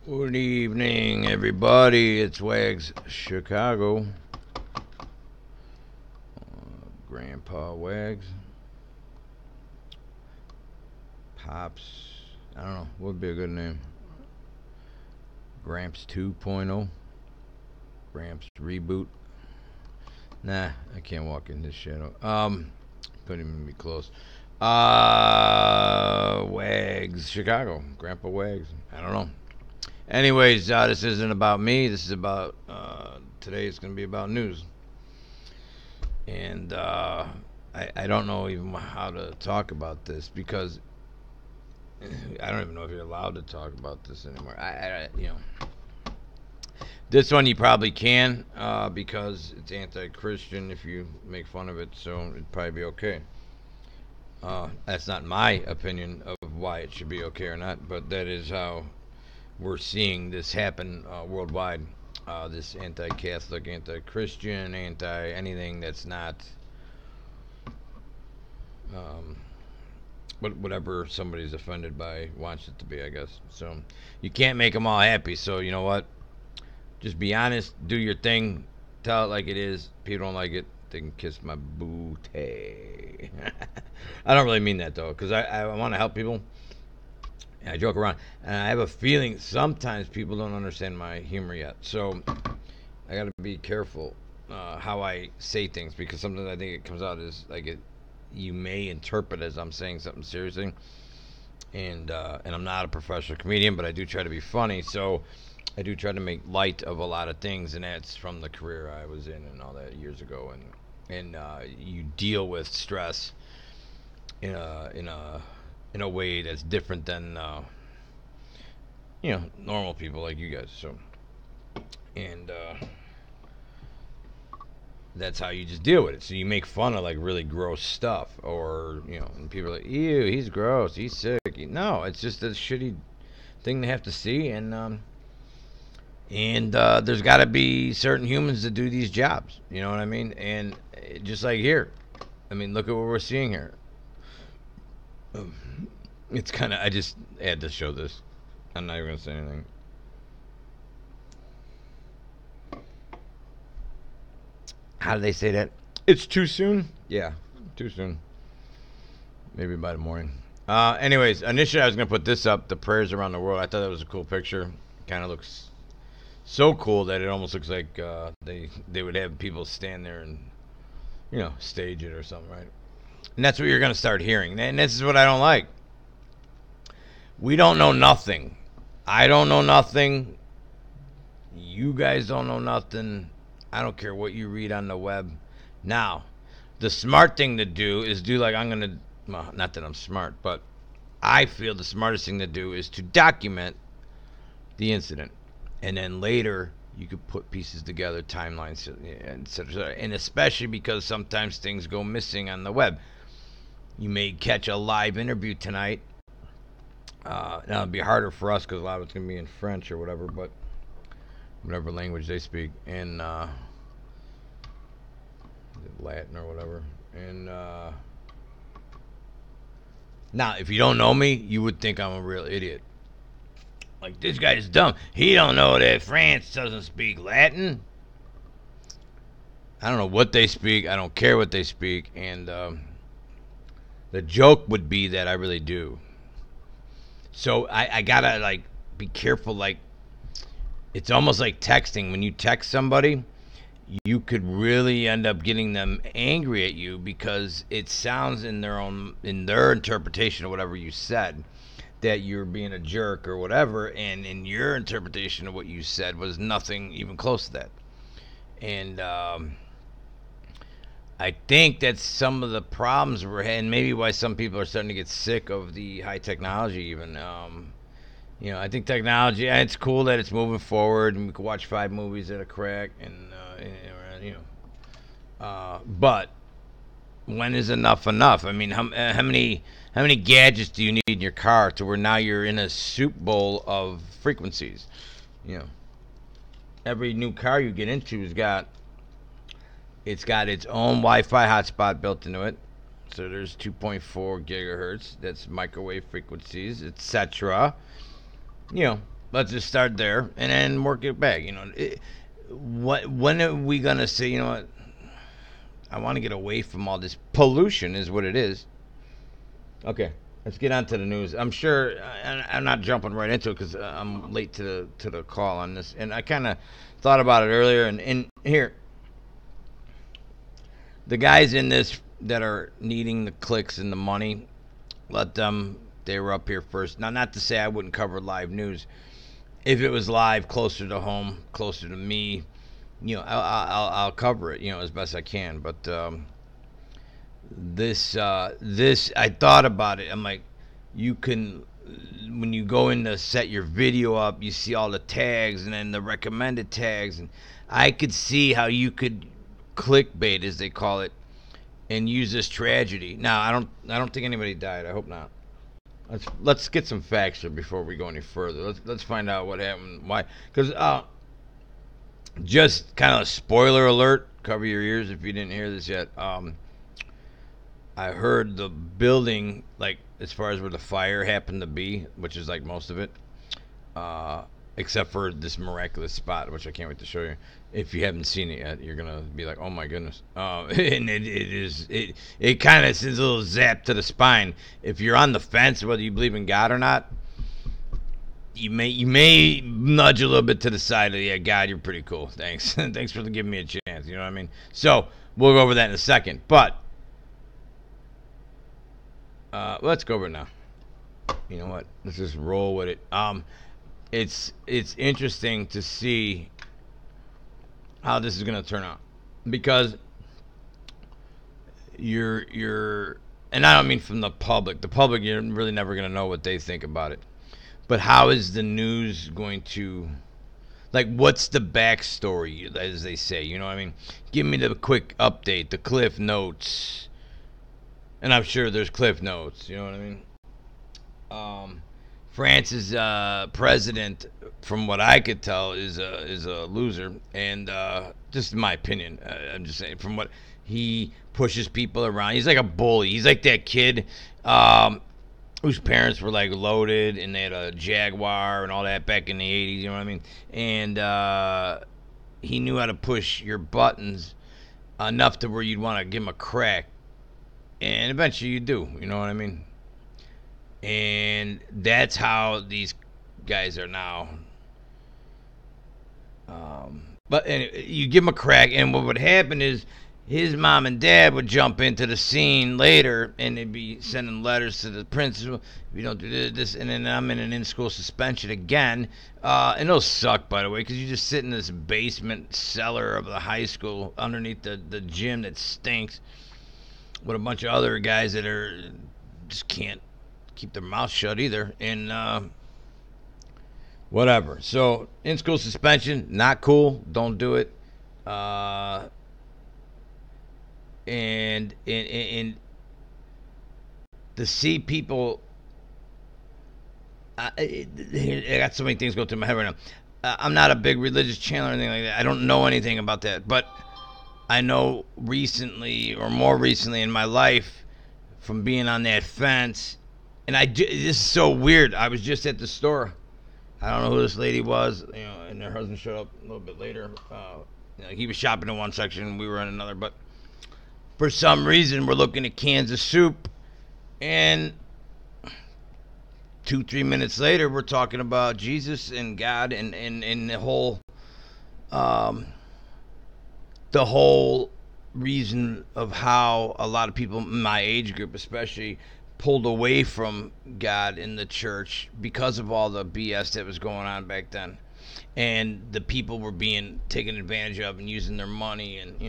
Good evening, everybody. It's Wags Chicago. Grandpa Wags. Pops. I don't know. What would be a good name? Gramps 2.0. Gramps Reboot. Nah, I can't walk in this shadow. Couldn't even be close. Wags Chicago. Grandpa Wags. I don't know. Anyways, this isn't about me. This is about today. It's going to be about news, and I don't know even how to talk about this because I don't even know if you're allowed to talk about this anymore. This one you probably can because it's anti-Christian if you make fun of it, so it'd probably be okay. That's not my opinion of why it should be okay or not, but that is how we're seeing this happen worldwide. This anti-Catholic, anti-Christian, anti-anything that's not whatever somebody's offended by wants it to be, I guess. So you can't make them all happy. So you know what? Just be honest, do your thing, tell it like it is. If people don't like it, they can kiss my booty. I don't really mean that though, because I want to help people. I joke around, and I have a feeling sometimes people don't understand my humor yet. So I got to be careful how I say things because sometimes I think it comes out as like you may interpret as I'm saying something seriously, and I'm not a professional comedian, but I do try to be funny. So I do try to make light of a lot of things, and that's from the career I was in and all that years ago. And you deal with stress in a way that's different than normal people like you guys. So, and that's how you just deal with it. So you make fun of like really gross stuff, or and people are like, "Ew, he's gross, he's sick." No, it's just a shitty thing to have to see, and there's got to be certain humans that do these jobs. You know what I mean? And just like here, I mean, look at what we're seeing here. It's kind of. I just had to show this. I'm not even gonna say anything. How do they say that? It's too soon. Yeah, too soon. Maybe by the morning. Anyways, initially I was gonna put this up, the prayers around the world. I thought that was a cool picture. Kind of looks so cool that it almost looks like they would have people stand there and stage it or something, right? And that's what you're gonna start hearing. And this is what I don't like. We don't know nothing. I don't know nothing. You guys don't know nothing. I don't care what you read on the web. Now, the smart thing to do is do like I'm going to, well, not that I'm smart, but I feel the smartest thing to do is to document the incident. And then later, you could put pieces together, timelines, etc. And especially because sometimes things go missing on the web. You may catch a live interview tonight. Now, it'll be harder for us because a lot of it's going to be in French or whatever, but whatever language they speak, and Latin or whatever. And now, if you don't know me, you would think I'm a real idiot. Like, this guy's dumb. He don't know that France doesn't speak Latin. I don't know what they speak. I don't care what they speak. And the joke would be that I really do. So I gotta, like, be careful. Like, it's almost like texting. When you text somebody, you could really end up getting them angry at you because it sounds in their interpretation of whatever you said that you're being a jerk or whatever, and in your interpretation of what you said was nothing even close to that. And I think that's some of the problems we're having, maybe why some people are starting to get sick of the high technology even. I think technology, it's cool that it's moving forward and we can watch 5 movies at a crack, but when is enough enough? I mean, how many gadgets do you need in your car to where now you're in a soup bowl of frequencies? Every new car you get into it's got its own Wi-Fi hotspot built into it. So there's 2.4 gigahertz. That's microwave frequencies, etc. let's just start there and then work it back. When are we gonna say, you know what? I want to get away from all this pollution, is what it is. Okay, let's get on to the news. I'm sure I'm not jumping right into it because I'm late to the call on this, and I kind of thought about it earlier. And here, the guys in this that are needing the clicks and the money, let them. They were up here first. Now, not to say I wouldn't cover live news. If it was live, closer to home, closer to me, I'll cover it, as best I can. But this I thought about it. I'm like, you can, when you go in to set your video up, you see all the tags and then the recommended tags, and I could see how you could clickbait, as they call it, and use this tragedy. Now, I don't think anybody died. I hope not. Let's get some facts here before we go any further. Let's find out what happened. Why? Because just kind of a spoiler alert. Cover your ears if you didn't hear this yet. I heard the building, like as far as where the fire happened to be, which is like most of it, except for this miraculous spot, which I can't wait to show you. If you haven't seen it yet, you're gonna be like, "Oh my goodness!" And it kind of sends a little zap to the spine. If you're on the fence whether you believe in God or not, you may nudge a little bit to the side of, yeah, God, you're pretty cool. Thanks, thanks for giving me a chance. You know what I mean? So we'll go over that in a second, but let's go over it now. You know what? Let's just roll with it. It's interesting to see how this is going to turn out, because you're and I don't mean from the public. The public, you're really never going to know what they think about it. But how is the news going to, like, what's the backstory, as they say? You know what I mean? Give me the quick update, the cliff notes. And I'm sure there's cliff notes, you know what I mean? France's president, from what I could tell, is a loser, and just in my opinion, I'm just saying, from what he pushes people around, he's like a bully. He's like that kid whose parents were like loaded and they had a Jaguar and all that back in the 80s, you know what I mean? And he knew how to push your buttons enough to where you'd want to give him a crack, and eventually you do, you know what I mean? And that's how these guys are now. But anyway, you give him a crack, and what would happen is his mom and dad would jump into the scene later, and they'd be sending letters to the principal. If you don't do this, and then I'm in an in-school suspension again. And it'll suck, by the way, because you just sit in this basement cellar of the high school underneath the gym that stinks with a bunch of other guys that are just can't keep their mouth shut either, and whatever. So in-school suspension, not cool. Don't do it. And to see people, I got so many things go through my head right now. I'm not a big religious channel or anything like that. I don't know anything about that, but I know recently, or more recently in my life, from being on that fence. And this is so weird. I was just at the store. I don't know who this lady was, and her husband showed up a little bit later. He was shopping in one section, and we were in another. But for some reason, we're looking at cans of soup, and 2-3 minutes later, we're talking about Jesus and God and the whole reason of how a lot of people in my age group, especially, pulled away from God in the church because of all the BS that was going on back then, and the people were being taken advantage of and using their money, and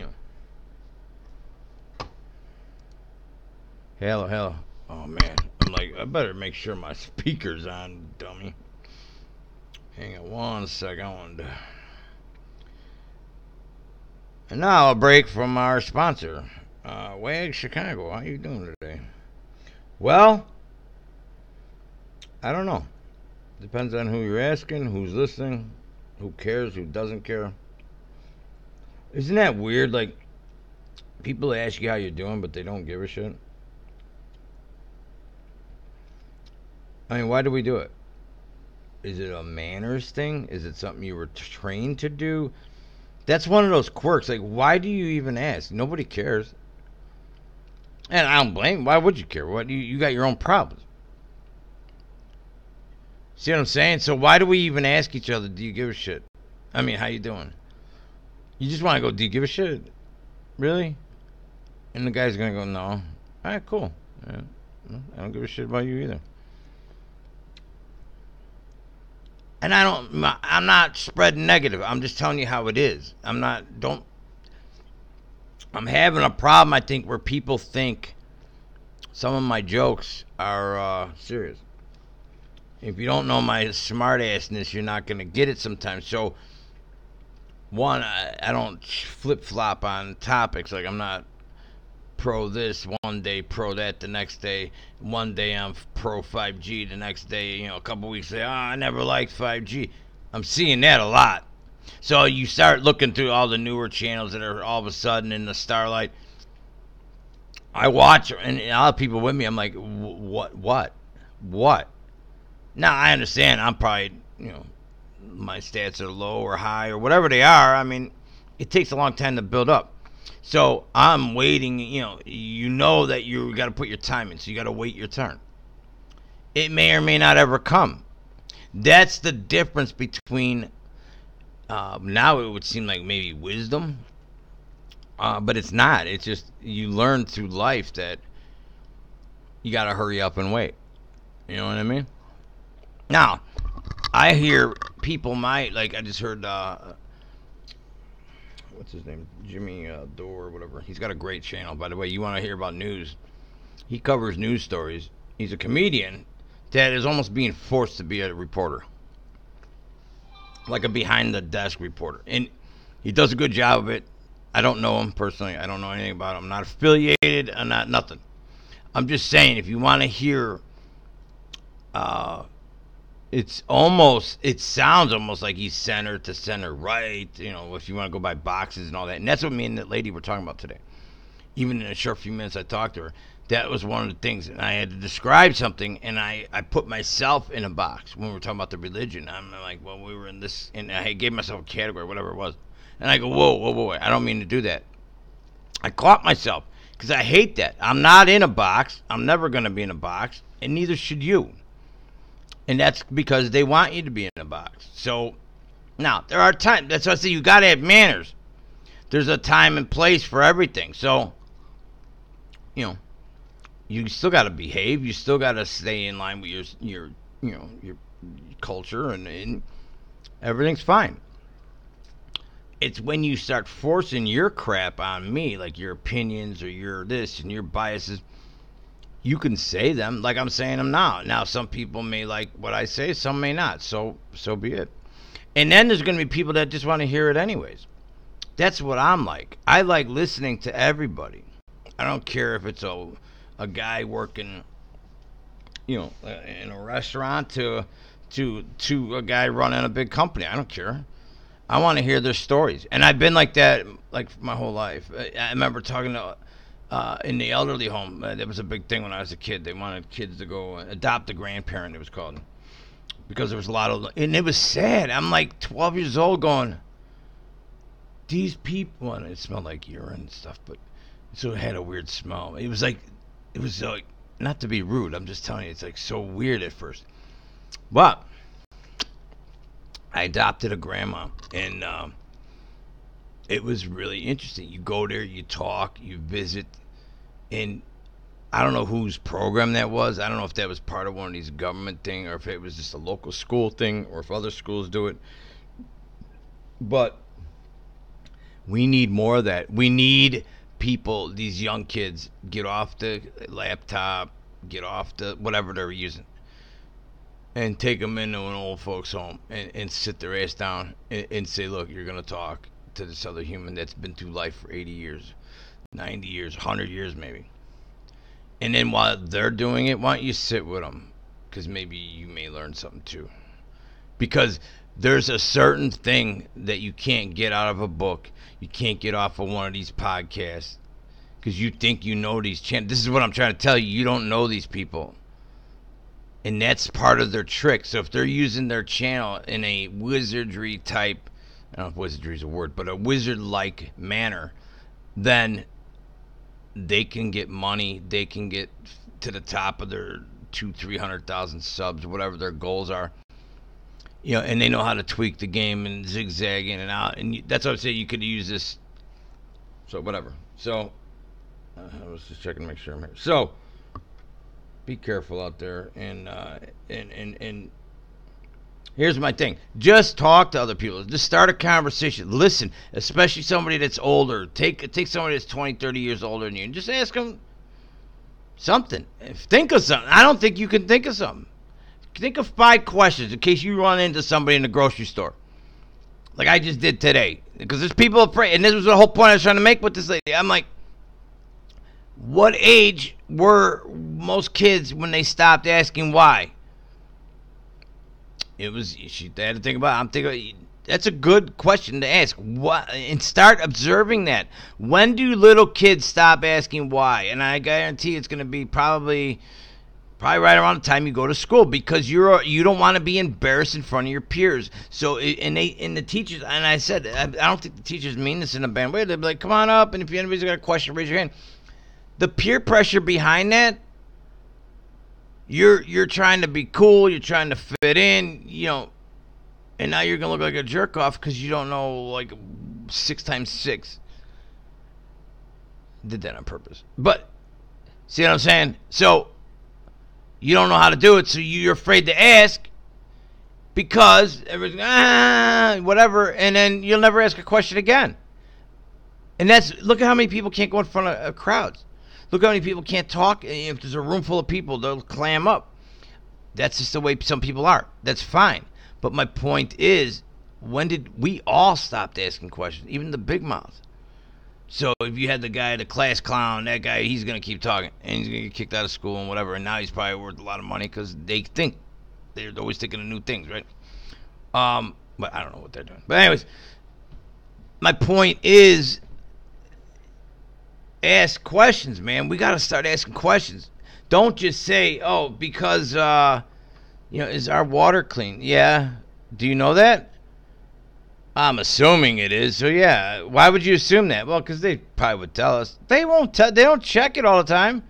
hello. Oh man, I'm like, I better make sure my speaker's on, dummy. Hang on one second. And now a break from our sponsor, WAG Chicago. How you doing today? Well, I don't know. Depends on who you're asking, who's listening, who cares, who doesn't care. Isn't that weird? Like, people ask you how you're doing, but they don't give a shit. I mean, why do we do it? Is it a manners thing? Is it something you were trained to do? That's one of those quirks. Like, why do you even ask? Nobody cares. And I don't blame. Why would you care? What you got your own problems. See what I'm saying? So why do we even ask each other? Do you give a shit? I mean, how you doing? You just want to go. Do you give a shit? Really? And the guy's gonna go, no. All right, cool. Yeah, I don't give a shit about you either. And I'm not spreading negative. I'm just telling you how it is. I'm having a problem, I think, where people think some of my jokes are serious. If you don't know my smart-assness, you're not going to get it sometimes. So, one, I don't flip-flop on topics. Like, I'm not pro this one day, pro that the next day. One day I'm pro 5G, the next day, a couple weeks later, I never liked 5G. I'm seeing that a lot. So you start looking through all the newer channels that are all of a sudden in the starlight. I watch, and a lot of people with me, I'm like, what? Now, I understand I'm probably, my stats are low or high or whatever they are. I mean, it takes a long time to build up. So I'm waiting, you know that you got to put your time in, so you got to wait your turn. It may or may not ever come. That's the difference between, now it would seem like maybe wisdom, but it's not. It's just you learn through life that you got to hurry up and wait. You know what I mean? Now, I hear people I just heard, what's his name? Jimmy Dore or whatever. He's got a great channel, by the way. You want to hear about news? He covers news stories. He's a comedian that is almost being forced to be a reporter, like a behind-the-desk reporter. And he does a good job of it. I don't know him personally. I don't know anything about him. I'm not affiliated. I'm not nothing. I'm just saying, if you want to hear, it sounds almost like he's center to center right, if you want to go by boxes and all that. And that's what me and that lady were talking about today. Even in a short few minutes I talked to her, that was one of the things. And I had to describe something, and I put myself in a box when we were talking about the religion. I'm like, well, we were in this, and I gave myself a category, whatever it was. And I go, whoa, I don't mean to do that. I caught myself, because I hate that. I'm not in a box. I'm never going to be in a box, and neither should you. And that's because they want you to be in a box. So, now, there are times. That's why I say you got to have manners. There's a time and place for everything. So, you still got to behave. You still got to stay in line with your culture, and everything's fine. It's when you start forcing your crap on me, like your opinions or your this and your biases. You can say them like I'm saying them now. Now, some people may like what I say, some may not. So be it. And then there's going to be people that just want to hear it anyways. That's what I'm like. I like listening to everybody. I don't care if it's a guy working, in a restaurant to a guy running a big company. I don't care. I want to hear their stories. And I've been like that like my whole life. I remember talking to in the elderly home. That was a big thing when I was a kid. They wanted kids to go adopt a grandparent, it was called. Because there was a lot of, and it was sad. I'm like 12 years old going, these people, and it smelled like urine and stuff, but so it had a weird smell. It was like, not to be rude, I'm just telling you, it's like so weird at first. But I adopted a grandma, and it was really interesting. You go there, you talk, you visit, and I don't know whose program that was. I don't know if that was part of one of these government thing, or if it was just a local school thing, or if other schools do it. But we need more of that. We need people, these young kids, get off the laptop, get off the whatever they're using, and take them into an old folks home and sit their ass down and say, look, you're going to talk to this other human that's been through life for 80 years, 90 years, 100 years maybe. And then while they're doing it, why don't you sit with them? Because maybe you may learn something too. Because there's a certain thing that you can't get out of a book. You can't get off of one of these podcasts. Because you think you know these channels. This is what I'm trying to tell you. You don't know these people. And that's part of their trick. So if they're using their channel in a wizardry type, I don't know if wizardry is a word, but a wizard-like manner, then they can get money. They can get to the top of their 200,000-300,000 subs, whatever their goals are. You know, and they know how to tweak the game and zigzag in and out. And that's what I'm saying. You could use this. So whatever. So I was just checking to make sure I'm here. So be careful out there. And here's my thing. Just talk to other people. Just start a conversation. Listen, especially somebody that's older. Take somebody that's 20, 30 years older than you and just ask them something. Think of something. I don't think you can think of something. Think of 5 questions in case you run into somebody in the grocery store. Like I just did today. Because there's people afraid. And this was the whole point I was trying to make with this lady. I'm like, what age were most kids when they stopped asking why? They had to think about it. I'm thinking, that's a good question to ask. What, and start observing that. When do little kids stop asking why? And I guarantee it's going to be probably right around the time you go to school, because you don't want to be embarrassed in front of your peers. So the teachers, and I said, I don't think the teachers mean this in a bad way. They'll be like, come on up, and if anybody's got a question, raise your hand. The peer pressure behind that, you're trying to be cool, you're trying to fit in, you know, and now you're gonna look like a jerk off because you don't know like 6 times 6. Did that on purpose, but see what I'm saying? So you don't know how to do it, so you're afraid to ask because everything, whatever, and then you'll never ask a question again. And look at how many people can't go in front of crowds. Look how many people can't talk. If there's a room full of people, they'll clam up. That's just the way some people are. That's fine. But my point is, when did we all stop asking questions, even the big mouths? So if you had the guy, the class clown, that guy, he's going to keep talking, and he's going to get kicked out of school and whatever, and now he's probably worth a lot of money because they think they're always thinking of new things, right? But I don't know what they're doing. But anyways, my point is, ask questions, man. We got to start asking questions. Don't just say, oh, because, is our water clean? Yeah. Do you know that? I'm assuming it is. So, yeah. Why would you assume that? Well, because they probably would tell us. They won't tell. They don't check it all the time.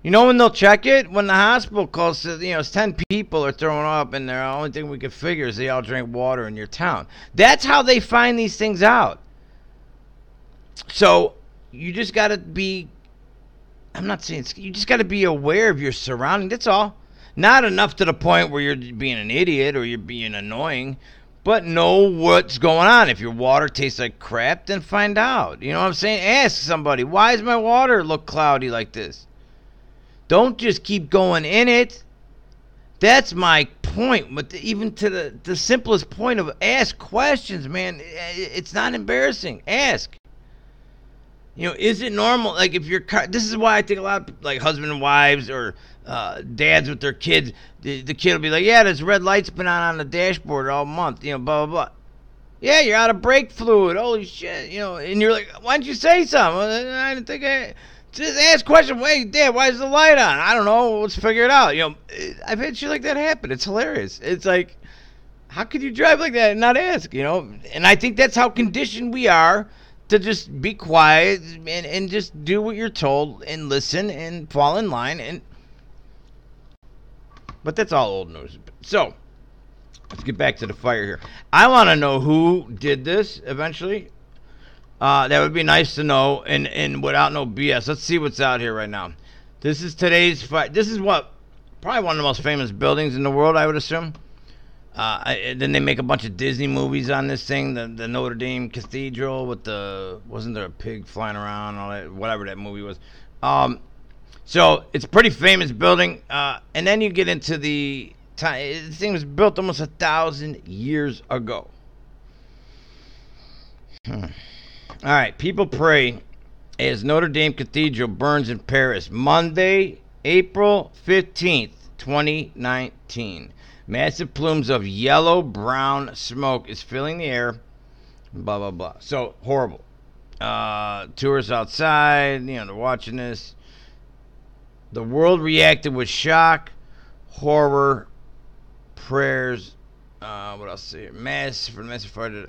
You know when they'll check it? When the hospital calls, it's 10 people are throwing up, and the only thing we can figure is they all drink water in your town. That's how they find these things out. So you just got to be, I'm not saying, you just got to be aware of your surroundings. That's all. Not enough to the point where you're being an idiot or you're being annoying, but know what's going on. If your water tastes like crap, then find out. You know what I'm saying? Ask somebody, why does my water look cloudy like this? Don't just keep going in it. That's my point. But even to the simplest point of ask questions, man. It's not embarrassing. Ask. Is it normal? Like if your car, this is why I think a lot of like husband and wives or dads with their kids, the kid will be like, yeah, this red light's been on the dashboard all month, blah, blah, blah. Yeah, you're out of brake fluid. Holy shit, and you're like, why didn't you say something? I didn't think just ask questions. Wait, Dad, why is the light on? I don't know. Let's figure it out. I've had shit like that happen. It's hilarious. It's like, how could you drive like that and not ask, And I think that's how conditioned we are to just be quiet and just do what you're told and listen and fall in line. But that's all old news. So, let's get back to the fire here. I want to know who did this eventually. That would be nice to know and without no BS. Let's see what's out here right now. This is today's fire. This is probably one of the most famous buildings in the world, I would assume. Then they make a bunch of Disney movies on this thing, the Notre Dame Cathedral with wasn't there a pig flying around and all that, whatever that movie was. So it's a pretty famous building. And then you get into the time. This thing was built almost 1,000 years ago. All right, people pray as Notre Dame Cathedral burns in Paris, Monday, April 15th, 2019. Massive plumes of yellow-brown smoke is filling the air. Blah, blah, blah. So, horrible. Tourists outside, they're watching this. The world reacted with shock, horror, prayers, what else here? Mass for the Mass for.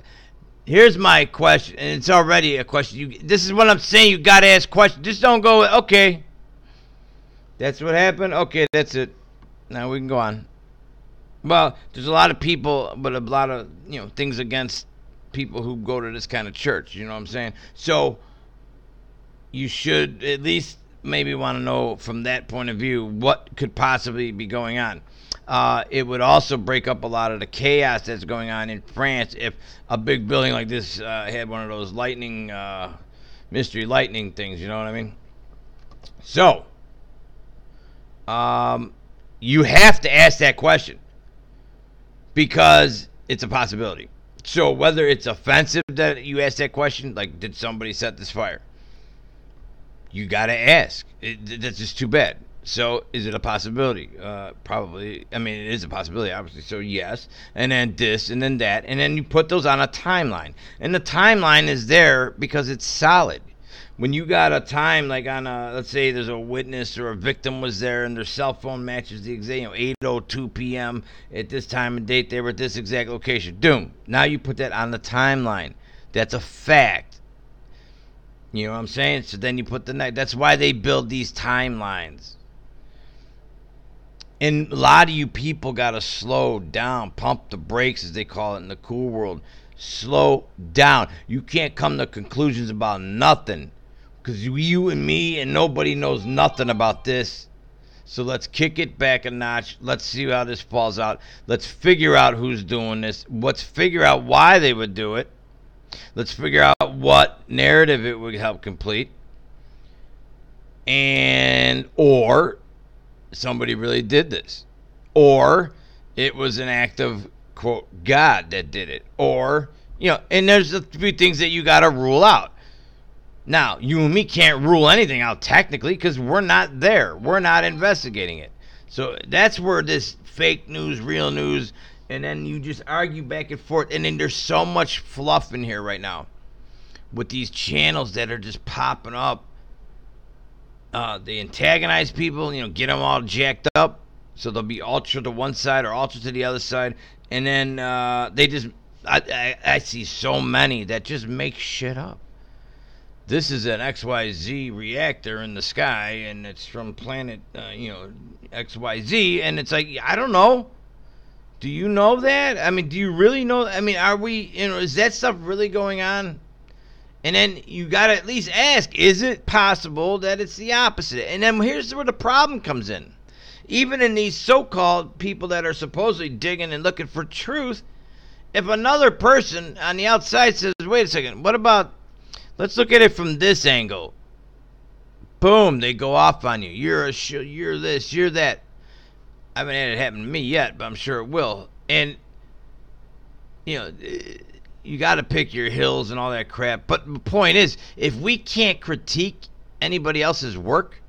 Here's my question, and it's already a question. This is what I'm saying. You gotta ask questions. Just don't go, okay, that's what happened. Okay, that's it. Now we can go on. Well, there's a lot of people, but a lot of things against people who go to this kind of church. You know what I'm saying? So you should at least maybe want to know from that point of view what could possibly be going on. It would also break up a lot of the chaos that's going on in France if a big building like this had one of those lightning, mystery lightning things. You know what I mean? So you have to ask that question because it's a possibility. So whether it's offensive that you ask that question, like did somebody set this fire? You got to ask. That's just too bad. So is it a possibility? Probably. I mean, it is a possibility, obviously. So yes. And then this and then that. And then you put those on a timeline. And the timeline is there because it's solid. When you got a time like on a, let's say there's a witness or a victim was there and their cell phone matches the exact, 8:02 p.m. at this time and date, they were at this exact location. Doom. Now you put that on the timeline. That's a fact. You know what I'm saying? So then you put the night. That's why they build these timelines. And a lot of you people got to slow down, pump the brakes, as they call it in the cool world. Slow down. You can't come to conclusions about nothing because you and me and nobody knows nothing about this. So let's kick it back a notch. Let's see how this falls out. Let's figure out who's doing this. Let's figure out why they would do it. Let's figure out what narrative it would help complete. And, or somebody really did this. Or it was an act of, quote, God that did it. Or, and there's a few things that you got to rule out. Now, you and me can't rule anything out technically because we're not there. We're not investigating it. So that's where this fake news, real news, and then you just argue back and forth. And then there's so much fluff in here right now with these channels that are just popping up. They antagonize people, get them all jacked up. So they'll be ultra to one side or ultra to the other side. And then they just, I see so many that just make shit up. This is an XYZ reactor in the sky, and it's from planet, XYZ. And it's like, I don't know. Do you know that? I mean, do you really know? I mean, are we, is that stuff really going on? And then you got to at least ask, is it possible that it's the opposite? And then here's where the problem comes in. Even in these so-called people that are supposedly digging and looking for truth, if another person on the outside says, wait a second, what about, let's look at it from this angle. Boom, they go off on you. You're this, you're that. I haven't had it happen to me yet, but I'm sure it will. And, you got to pick your hills and all that crap. But the point is, if we can't critique anybody else's work,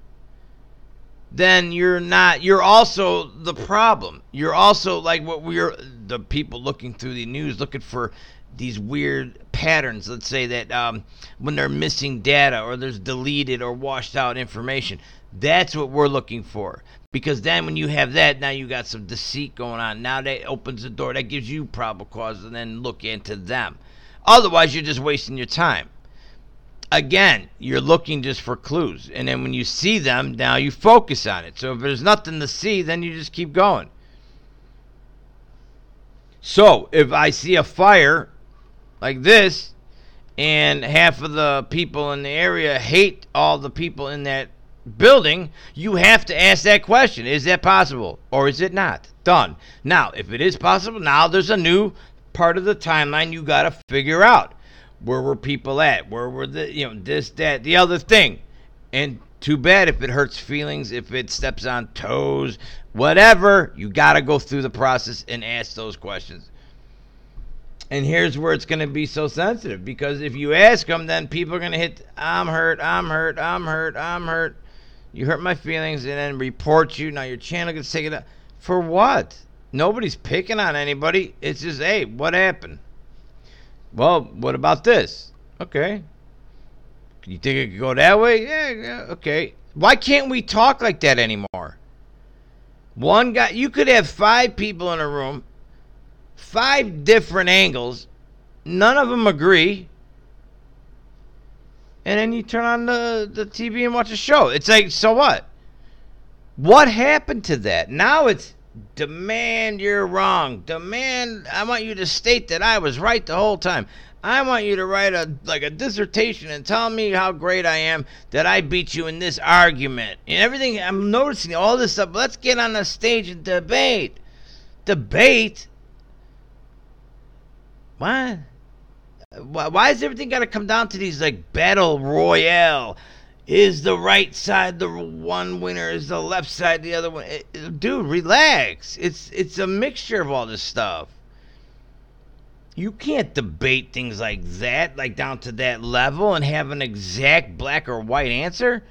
then you're also the problem. You're also like the people looking through the news, looking for these weird patterns. Let's say that when they're missing data or there's deleted or washed out information. That's what we're looking for. Because then when you have that, now you got some deceit going on. Now that opens the door. That gives you probable cause and then look into them. Otherwise, you're just wasting your time. Again, you're looking just for clues. And then when you see them, now you focus on it. So if there's nothing to see, then you just keep going. So if I see a fire like this, and half of the people in the area hate all the people in that building, you have to ask that question. Is that possible or is it not? Done. Now, if it is possible, now there's a new part of the timeline you got to figure out. Where were people at? Where were this, that, the other thing? And too bad if it hurts feelings, if it steps on toes, whatever, you got to go through the process and ask those questions. And here's where it's going to be so sensitive, because if you ask them, then people are going to hit, I'm hurt, I'm hurt, I'm hurt, I'm hurt. You hurt my feelings, and then report you. Now your channel gets taken up. For what? Nobody's picking on anybody. It's just, hey, what happened? Well, what about this? Okay. You think it could go that way? Yeah, okay. Why can't we talk like that anymore? One guy, you could have 5 people in a room, 5 different angles, none of them agree, and then you turn on the TV and watch a show. It's like, so what? What happened to that? Now it's demand you're wrong. Demand, I want you to state that I was right the whole time. I want you to write a dissertation and tell me how great I am, that I beat you in this argument. And everything, I'm noticing all this stuff. Let's get on the stage and debate. Debate? What? Why is everything got to come down to these like battle royale? Is the right side the one winner? Is the left side the other one? Dude, relax. It's a mixture of all this stuff. You can't debate things like that, like down to that level, and have an exact black or white answer.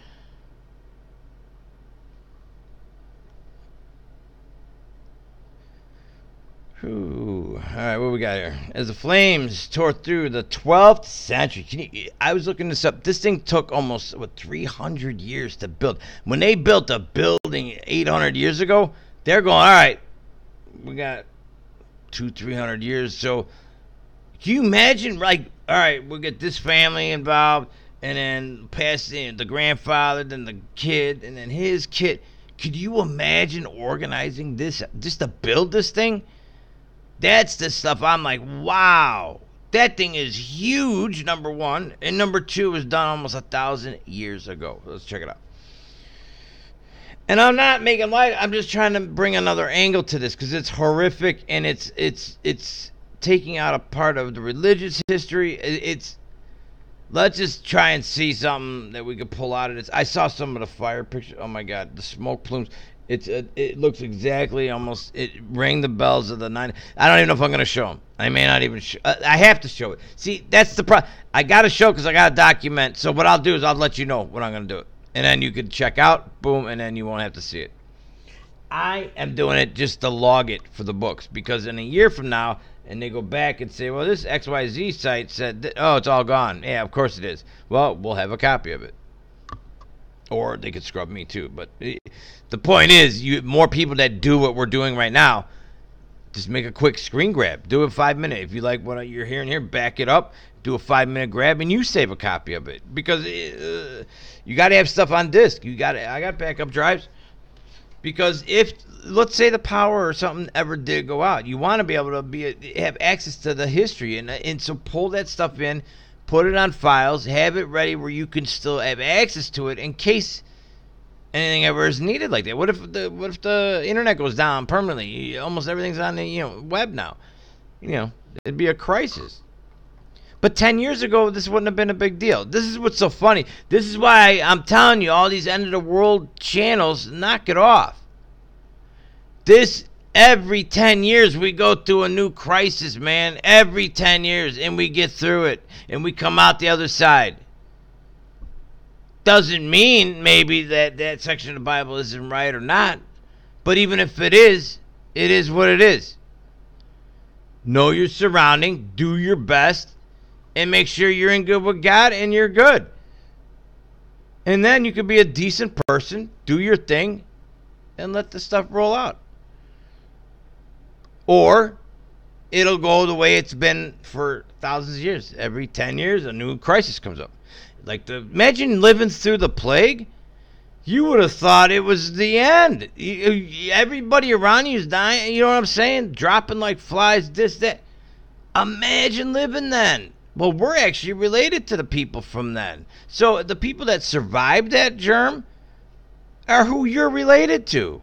Ooh. All right, what we got here? As the flames tore through the 12th century, I was looking this up. This thing took almost 300 years to build. When they built a building 800 years ago, they're going, all right, we got 200-300 years. So can you imagine, like, all right, we'll get this family involved, and then pass in the grandfather, then the kid, and then his kid. Could you imagine organizing this just to build this thing? That's the stuff I'm like, wow, that thing is huge, number one. And number two, it was done almost 1,000 years ago. Let's check it out. And I'm not making light. I'm just trying to bring another angle to this because it's horrific and it's taking out a part of the religious history. Let's just try and see something that we could pull out of this. I saw some of the fire pictures. Oh my God, the smoke plumes. It looks exactly almost. It rang the bells of the 9. I don't even know if I'm going to show them. I may not even. I have to show it. See, that's the problem. I got to show because I got to document. So what I'll do is I'll let you know when I'm going to do it, and then you can check out. Boom, and then you won't have to see it. I am doing it just to log it for the books because in a year from now, and they go back and say, well, this XYZ site said, oh, it's all gone. Yeah, of course it is. Well, we'll have a copy of it. Or they could scrub me too. But the point is, more people that do what we're doing right now, just make a quick screen grab. Do it 5 minutes. If you like what you're hearing here, back it up. Do a 5-minute grab, and you save a copy of it. Because you got to have stuff on disk. I got backup drives. Because if, let's say the power or something ever did go out, you want to be able to have access to the history. And so pull that stuff in. Put it on files, have it ready where you can still have access to it in case anything ever is needed like that. What if the internet goes down permanently? Almost everything's on the web now. It'd be a crisis. But 10 years ago, this wouldn't have been a big deal. This is what's so funny. This is why I'm telling you, all these end of the world channels, knock it off. Every 10 years we go through a new crisis, man. Every 10 years, and we get through it, and we come out the other side. Doesn't mean maybe that section of the Bible isn't right or not, but even if it is what it is. Know your surrounding, do your best, and make sure you're in good with God and you're good. And then you can be a decent person, do your thing, and let the stuff roll out. Or it'll go the way it's been for thousands of years. Every 10 years, a new crisis comes up. Imagine living through the plague. You would have thought it was the end. Everybody around you is dying. You know what I'm saying? Dropping like flies, this, that. Imagine living then. Well, we're actually related to the people from then. So the people that survived that germ are who you're related to.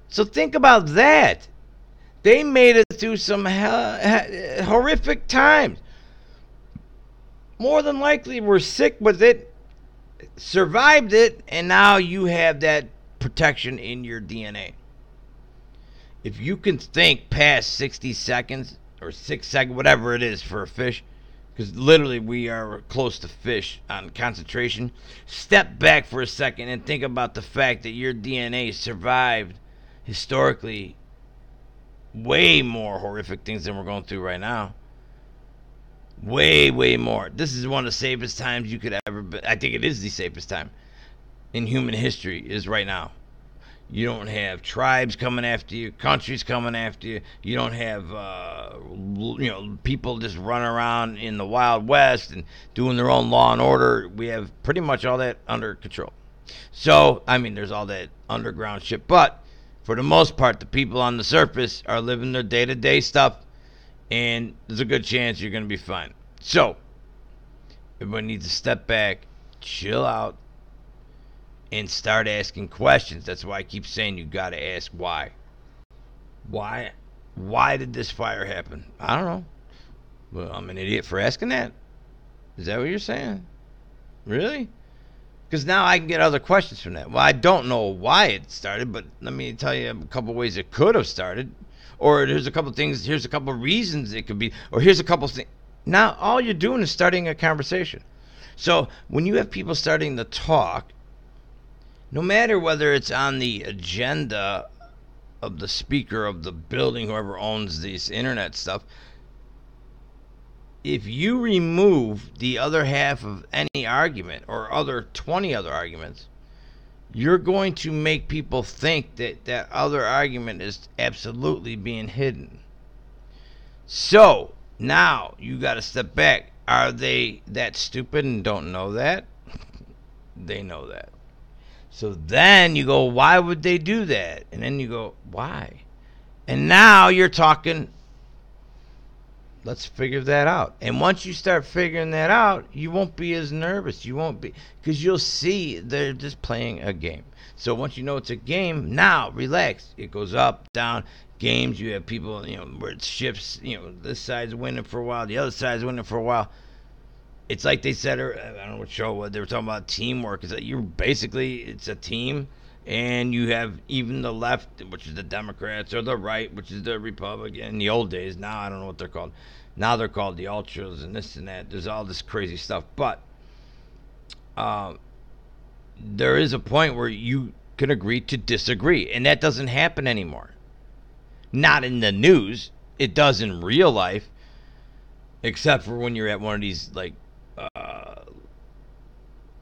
So think about that. They made it through some horrific times. More than likely were sick with it, survived it, and now you have that protection in your DNA. If you can think past 60 seconds or 6 seconds, whatever it is for a fish, because literally we are close to fish on concentration, step back for a second and think about the fact that your DNA survived historically way more horrific things than we're going through right now. Way, way more. This is one of the safest times you could ever be. I think it is the safest time in human history is right now. You don't have tribes coming after you, countries coming after you. You don't have people just running around in the Wild West and doing their own law and order. We have pretty much all that under control. So, I mean, there's all that underground shit, but for the most part, the people on the surface are living their day-to-day stuff, and there's a good chance you're going to be fine. So, everybody needs to step back, chill out, and start asking questions. That's why I keep saying you got to ask why. Why did this fire happen? I don't know. Well, I'm an idiot for asking that. Is that what you're saying? Really? Because now I can get other questions from that. Well, I don't know why it started, but let me tell you a couple ways it could have started. Or here's a couple things, here's a couple reasons it could be, or here's a couple things. Now all you're doing is starting a conversation. So when you have people starting to talk, no matter whether it's on the agenda of the speaker of the building, whoever owns this internet stuff, if you remove the other half of any argument or other 20 other arguments, you're going to make people think that that other argument is absolutely being hidden. So now you got to step back. Are they that stupid and don't know that? They know that. So then you go, why would they do that? And then you go, why? And now you're talking, let's figure that out. And once you start figuring that out, you won't be as nervous. You won't be, because you'll see they're just playing a game. So once you know it's a game, now relax. It goes up, down. Games, you have people, where it shifts, this side's winning for a while, the other side's winning for a while. It's like they said, I don't know what show it was, they were talking about teamwork. It's like it's a team, and you have even the left, which is the Democrats, or the right, which is the Republican. In the old days, now I don't know what they're called. Now they're called the ultras and this and that. There's all this crazy stuff. But there is a point where you can agree to disagree, and that doesn't happen anymore. Not in the news. It does in real life, except for when you're at one of these, like,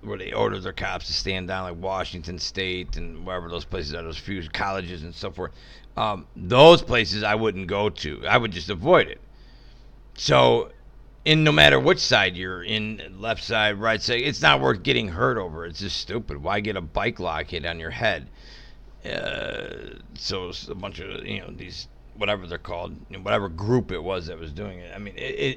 where they order their cops to stand down, like Washington State and wherever those places are, those few colleges and so forth. Those places I wouldn't go to. I would just avoid it. So, no matter which side you're in, left side, right side, it's not worth getting hurt over. It's just stupid. Why get a bike lock hit on your head? So it's a bunch of, these, whatever they're called, whatever group it was that was doing it. I mean,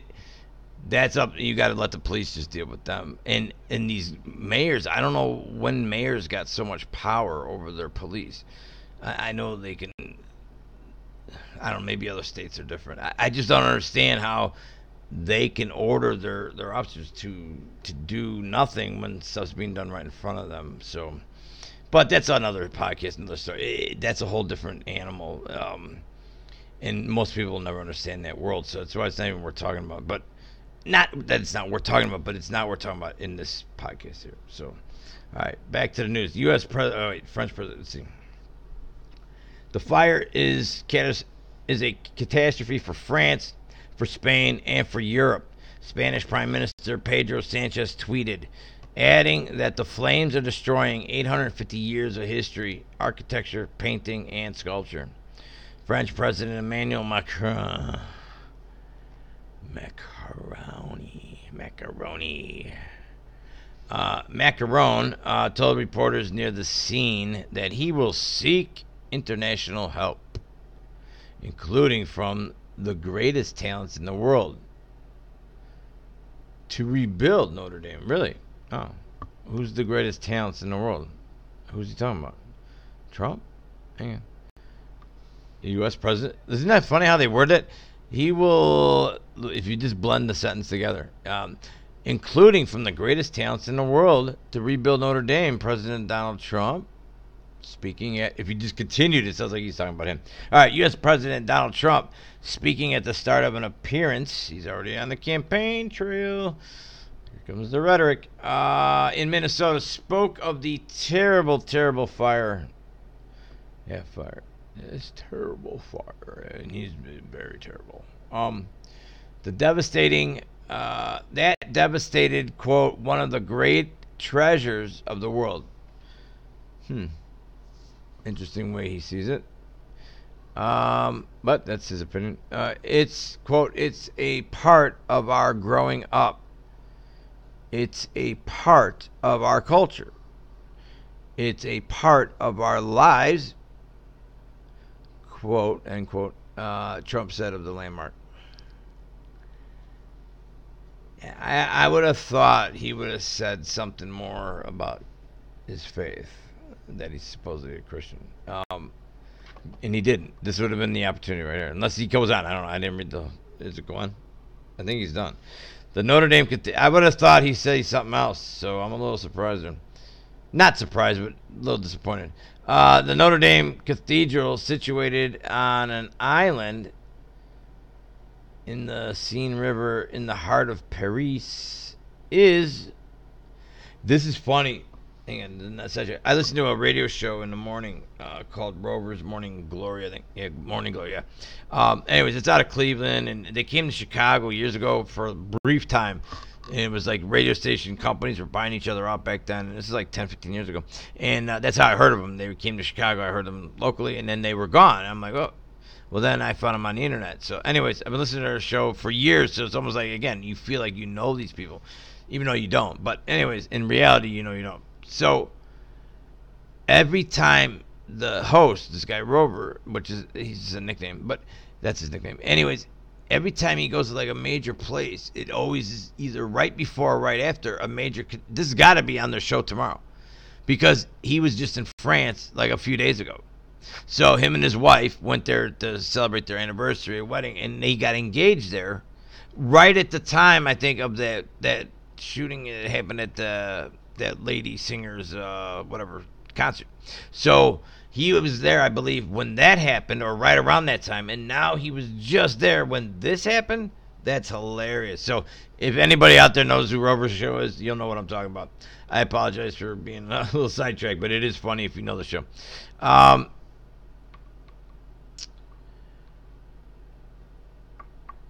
that's up. You got to let the police just deal with them. And these mayors, I don't know when mayors got so much power over their police. I know they can. I don't know. Maybe other states are different. I just don't understand how they can order their officers to do nothing when stuff's being done right in front of them. So, but that's another podcast, another story. That's a whole different animal. And most people will never understand that world. So that's why it's not even worth talking about. But not that it's not worth talking about, but it's not worth talking about in this podcast here. So, all right, back to the news. French presidency. The fire is a catastrophe for France, for Spain, and for Europe. Spanish Prime Minister Pedro Sánchez tweeted, adding that the flames are destroying 850 years of history, architecture, painting, and sculpture. French President Emmanuel Macron. Macron told reporters near the scene that he will seek international help, including from the greatest talents in the world, to rebuild Notre Dame. Really? Oh, who's the greatest talents in the world? Who's he talking about? Trump? Hang on. The U.S. president? Isn't that funny how they word it? He will, if you just blend the sentence together, including from the greatest talents in the world to rebuild Notre Dame, President Donald Trump, speaking at, if you just continued, it sounds like he's talking about him. All right, U.S. President Donald Trump, speaking at the start of an appearance, he's already on the campaign trail, here comes the rhetoric, in Minnesota, spoke of the terrible, terrible fire. Yeah, fire. It's terrible fire, and he's very terrible. The devastating, that devastated, quote, one of the great treasures of the world. Interesting way he sees it. But that's his opinion. It's, quote, it's a part of our growing up. It's a part of our culture. It's a part of our lives, quote, end quote, Trump said of the landmark. I would have thought he would have said something more about his faith, that he's supposedly a Christian. And he didn't. This would have been the opportunity right here. Unless he goes on. I don't know. I didn't read the... Is it going? I think he's done. The Notre Dame... I would have thought he'd say something else, so I'm a little surprised. Not surprised, but a little disappointed. The Notre Dame Cathedral, situated on an island in the Seine River in the heart of Paris, is... This is funny. Hang on, I listened to a radio show in the morning called Rover's Morning Glory, I think. Yeah, Morning Glory, yeah. Anyways, it's out of Cleveland, and they came to Chicago years ago for a brief time. And it was like radio station companies were buying each other out back then. And this is like 10, 15 years ago. And that's how I heard of them. They came to Chicago. I heard them locally, and then they were gone. And I'm like, oh. Well, then I found them on the internet. So anyways, I've been listening to their show for years. So it's almost like, again, you feel like you know these people, even though you don't. But anyways, in reality, you don't. So every time the host, this guy Rover, which is he's a nickname, but that's his nickname. Anyways, every time he goes to like a major place, it always is either right before or right after a major. This has got to be on their show tomorrow, because he was just in France like a few days ago. So him and his wife went there to celebrate their anniversary, wedding, and they got engaged there right at the time, I think, of that shooting that happened at that lady singer's whatever concert. So he was there, I believe, when that happened, or right around that time, and now he was just there when this happened. That's hilarious. So if anybody out there knows who Rover's show is, you'll know what I'm talking about. I apologize for being a little sidetracked, but it is funny if you know the show.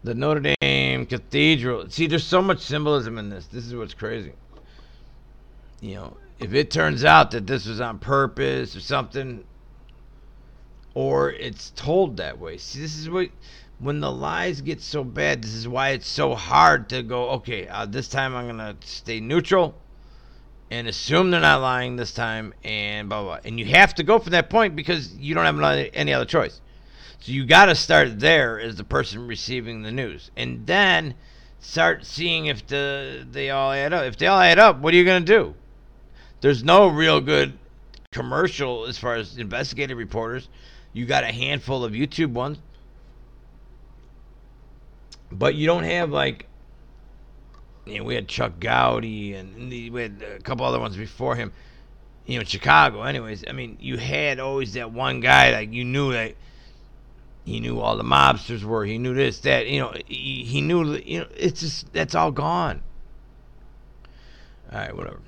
The Notre Dame Cathedral. See, there's so much symbolism in this. This is what's crazy. If it turns out that this was on purpose or something, or it's told that way. See, this is when the lies get so bad, this is why it's so hard to go, okay, this time I'm going to stay neutral and assume they're not lying this time, and blah, blah, blah. And you have to go from that point because you don't have any other choice. So you got to start there as the person receiving the news. And then start seeing if they all add up. If they all add up, what are you going to do? There's no real good commercial as far as investigative reporters. You got a handful of YouTube ones. But you don't have we had Chuck Gowdy and we had a couple other ones before him. In Chicago. Anyways, I mean, you had always that one guy you knew that he knew all the mobsters were. He knew this, that. He knew. It's just that's all gone. All right, whatever.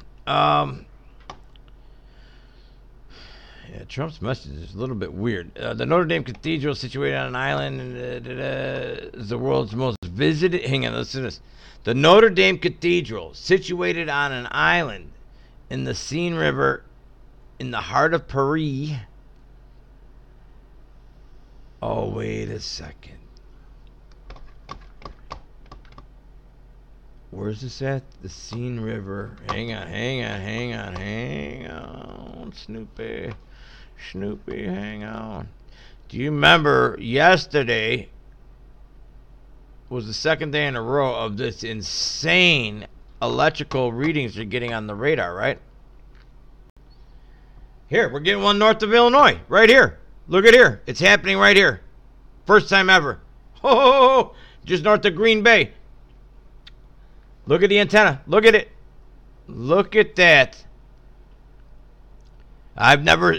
Yeah, Trump's message is a little bit weird. The Notre Dame Cathedral, situated on an island, is the world's most visited. Hang on, listen to this. The Notre Dame Cathedral, situated on an island in the Seine River, in the heart of Paris. Oh, wait a second. Where's this at? The Seine River. Hang on, Snoopy, hang on. Do you remember yesterday was the second day in a row of this insane electrical readings you're getting on the radar, right? Here, we're getting one north of Illinois, right here. Look at here. It's happening right here. First time ever. Oh, just north of Green Bay. Look at the antenna. Look at it. Look at that. I've never...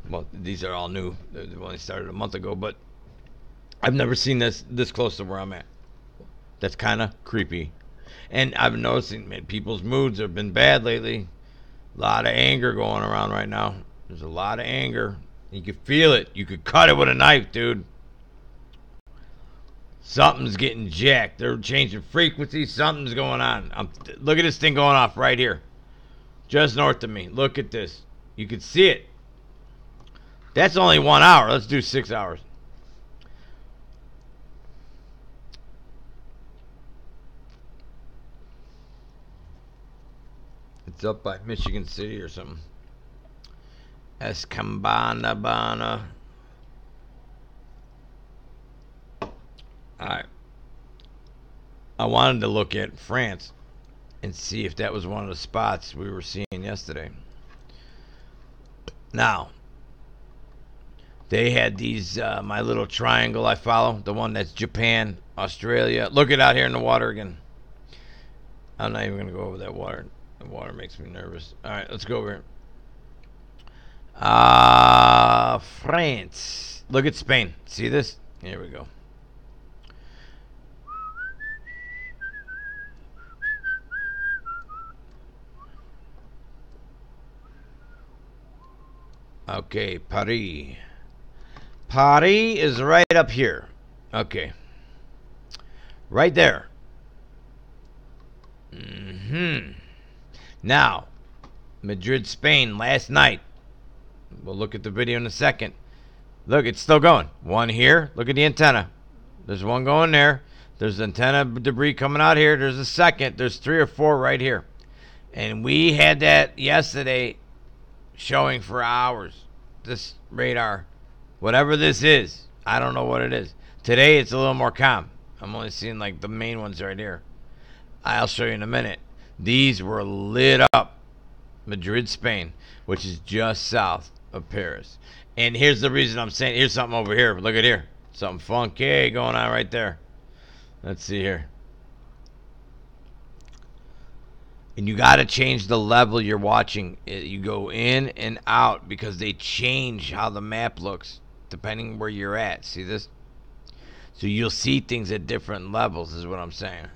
well, these are all new. They only started a month ago, but I've never seen this close to where I'm at. That's kind of creepy. And I've noticing, man, people's moods have been bad lately. A lot of anger going around right now. There's a lot of anger. You could feel it. You could cut it with a knife, dude. Something's getting jacked. They're changing frequencies. Something's going on. Look at this thing going off right here. Just north of me. Look at this. You can see it. That's only 1 hour. Let's do 6 hours. It's up by Michigan City or something. Escambana. Alright. I wanted to look at France and see if that was one of the spots we were seeing yesterday. Now, they had these, my little triangle I follow, the one that's Japan, Australia. Look it out here in the water again. I'm not even going to go over that water. The water makes me nervous. Alright, let's go over here. France. Look at Spain. See this? Here we go. Okay, Paris. Paris is right up here. Okay. Right there. Now, Madrid, Spain, last night. We'll look at the video in a second. Look, it's still going. One here. Look at the antenna. There's one going there. There's antenna debris coming out here. There's a second. There's 3 or 4 right here. And we had that yesterday showing for hours. This radar. Whatever this is. I don't know what it is. Today it's a little more calm. I'm only seeing like the main ones right here. I'll show you in a minute. These were lit up. Madrid, Spain, which is just south of Paris. And here's the reason I'm saying, here's something over here. Look at here. Something funky going on right there. Let's see here. And you got to change the level you're watching. You go in and out because they change how the map looks depending where you're at. See this? So you'll see things at different levels is what I'm saying.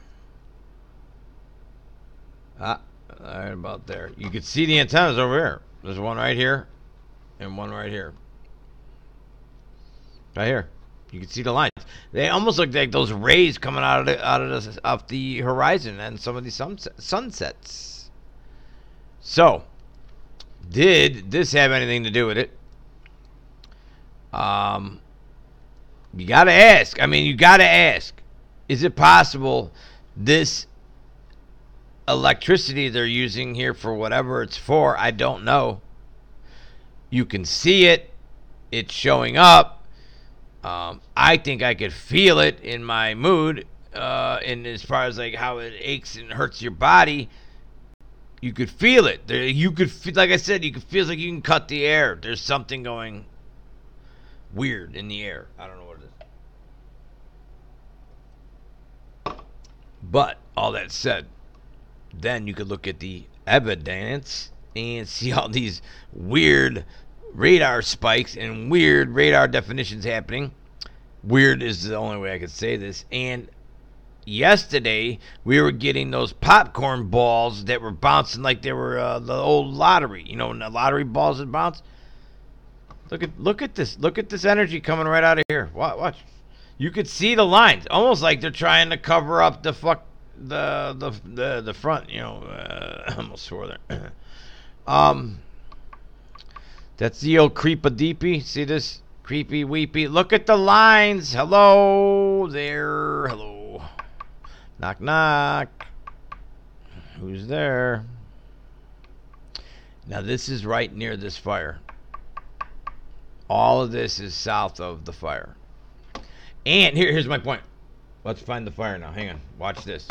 Right about there. You can see the antennas over here. There's one right here and one right here. Right here. You can see the lines. They almost look like those rays coming out of the horizon and some of these sunsets. So, did this have anything to do with it? You got to ask. I mean, you got to ask. Is it possible this electricity they're using here for whatever it's for, I don't know. You can see it. It's showing up. I think I could feel it in my mood, and as far as like how it aches and hurts your body, you could feel it. You could feel, like I said, you could feel like you can cut the air. There's something going weird in the air. I don't know what it is. But all that said, then you could look at the evidence and see all these weird radar spikes and weird radar definitions happening. Weird is the only way I could say this. And yesterday we were getting those popcorn balls that were bouncing like they were the old lottery. You know, when the lottery balls would bounce. Look at this. Look at this energy coming right out of here. Watch. You could see the lines, almost like they're trying to cover up the front. You know, I almost swore there. That's the old creep-a-deepy. See this? Creepy-weepy. Look at the lines. Hello there. Hello. Knock, knock. Who's there? Now, this is right near this fire. All of this is south of the fire. And here's my point. Let's find the fire now. Hang on. Watch this.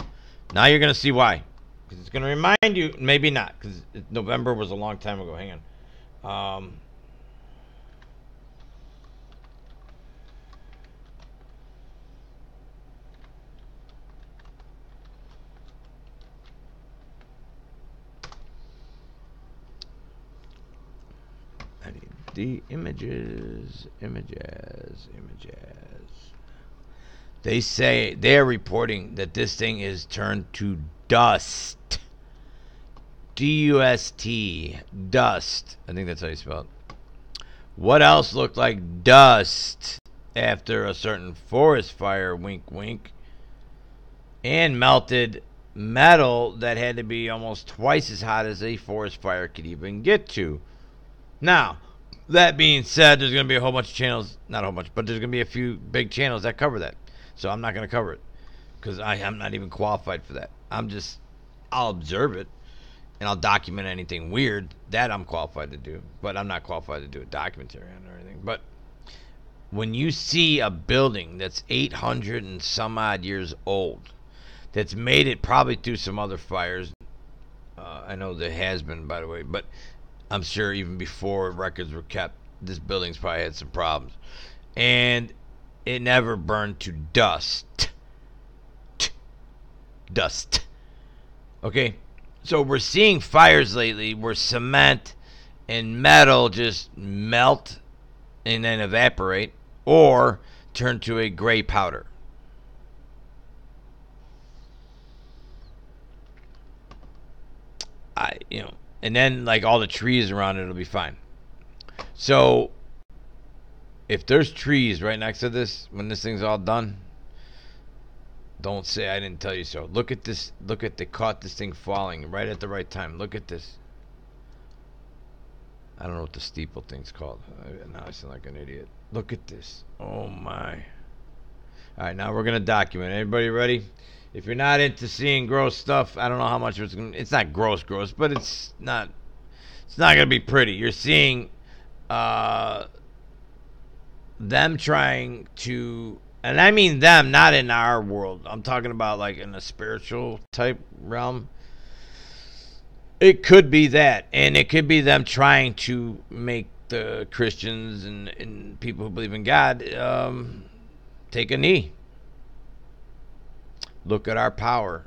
Now you're going to see why. Because it's going to remind you. Maybe not. Because November was a long time ago. Hang on. I need the images. They say they're reporting that this thing is turned to dust. D-U-S-T. Dust. I think that's how you spell it. What else looked like dust after a certain forest fire? Wink, wink. And melted metal that had to be almost twice as hot as a forest fire could even get to. Now, That being said, there's going to be a whole bunch of channels, not a whole bunch, but there's going to be a few big channels that cover that. So I'm not going to cover it because I'm not even qualified for that. I'll observe it and I'll document anything weird that I'm qualified to do, but I'm not qualified to do a documentary on it or anything. But when you see a building that's 800 and some odd years old, that's made it probably through some other fires. I know there has been, by the way, but I'm sure even before records were kept, this building's probably had some problems. And it never burned to dust. Dust. Okay? So we're seeing fires lately where cement and metal just melt and then evaporate or turn to a gray powder. And then like all the trees around it will be fine. So if there's trees right next to this when this thing's all done, don't say I didn't tell you so. Look at this. Look at they caught this thing falling right at the right time. Look at this. I don't know what the steeple thing's called. Now I sound like an idiot. Look at this. Oh my. All right, now we're gonna document. Everybody ready? If you're not into seeing gross stuff, I don't know how much it's not gross, but it's not gonna be pretty. You're seeing them trying to, and I mean them, not in our world. I'm talking about like in a spiritual type realm. It could be that, and it could be them trying to make the Christians and people who believe in God take a knee. Look at our power.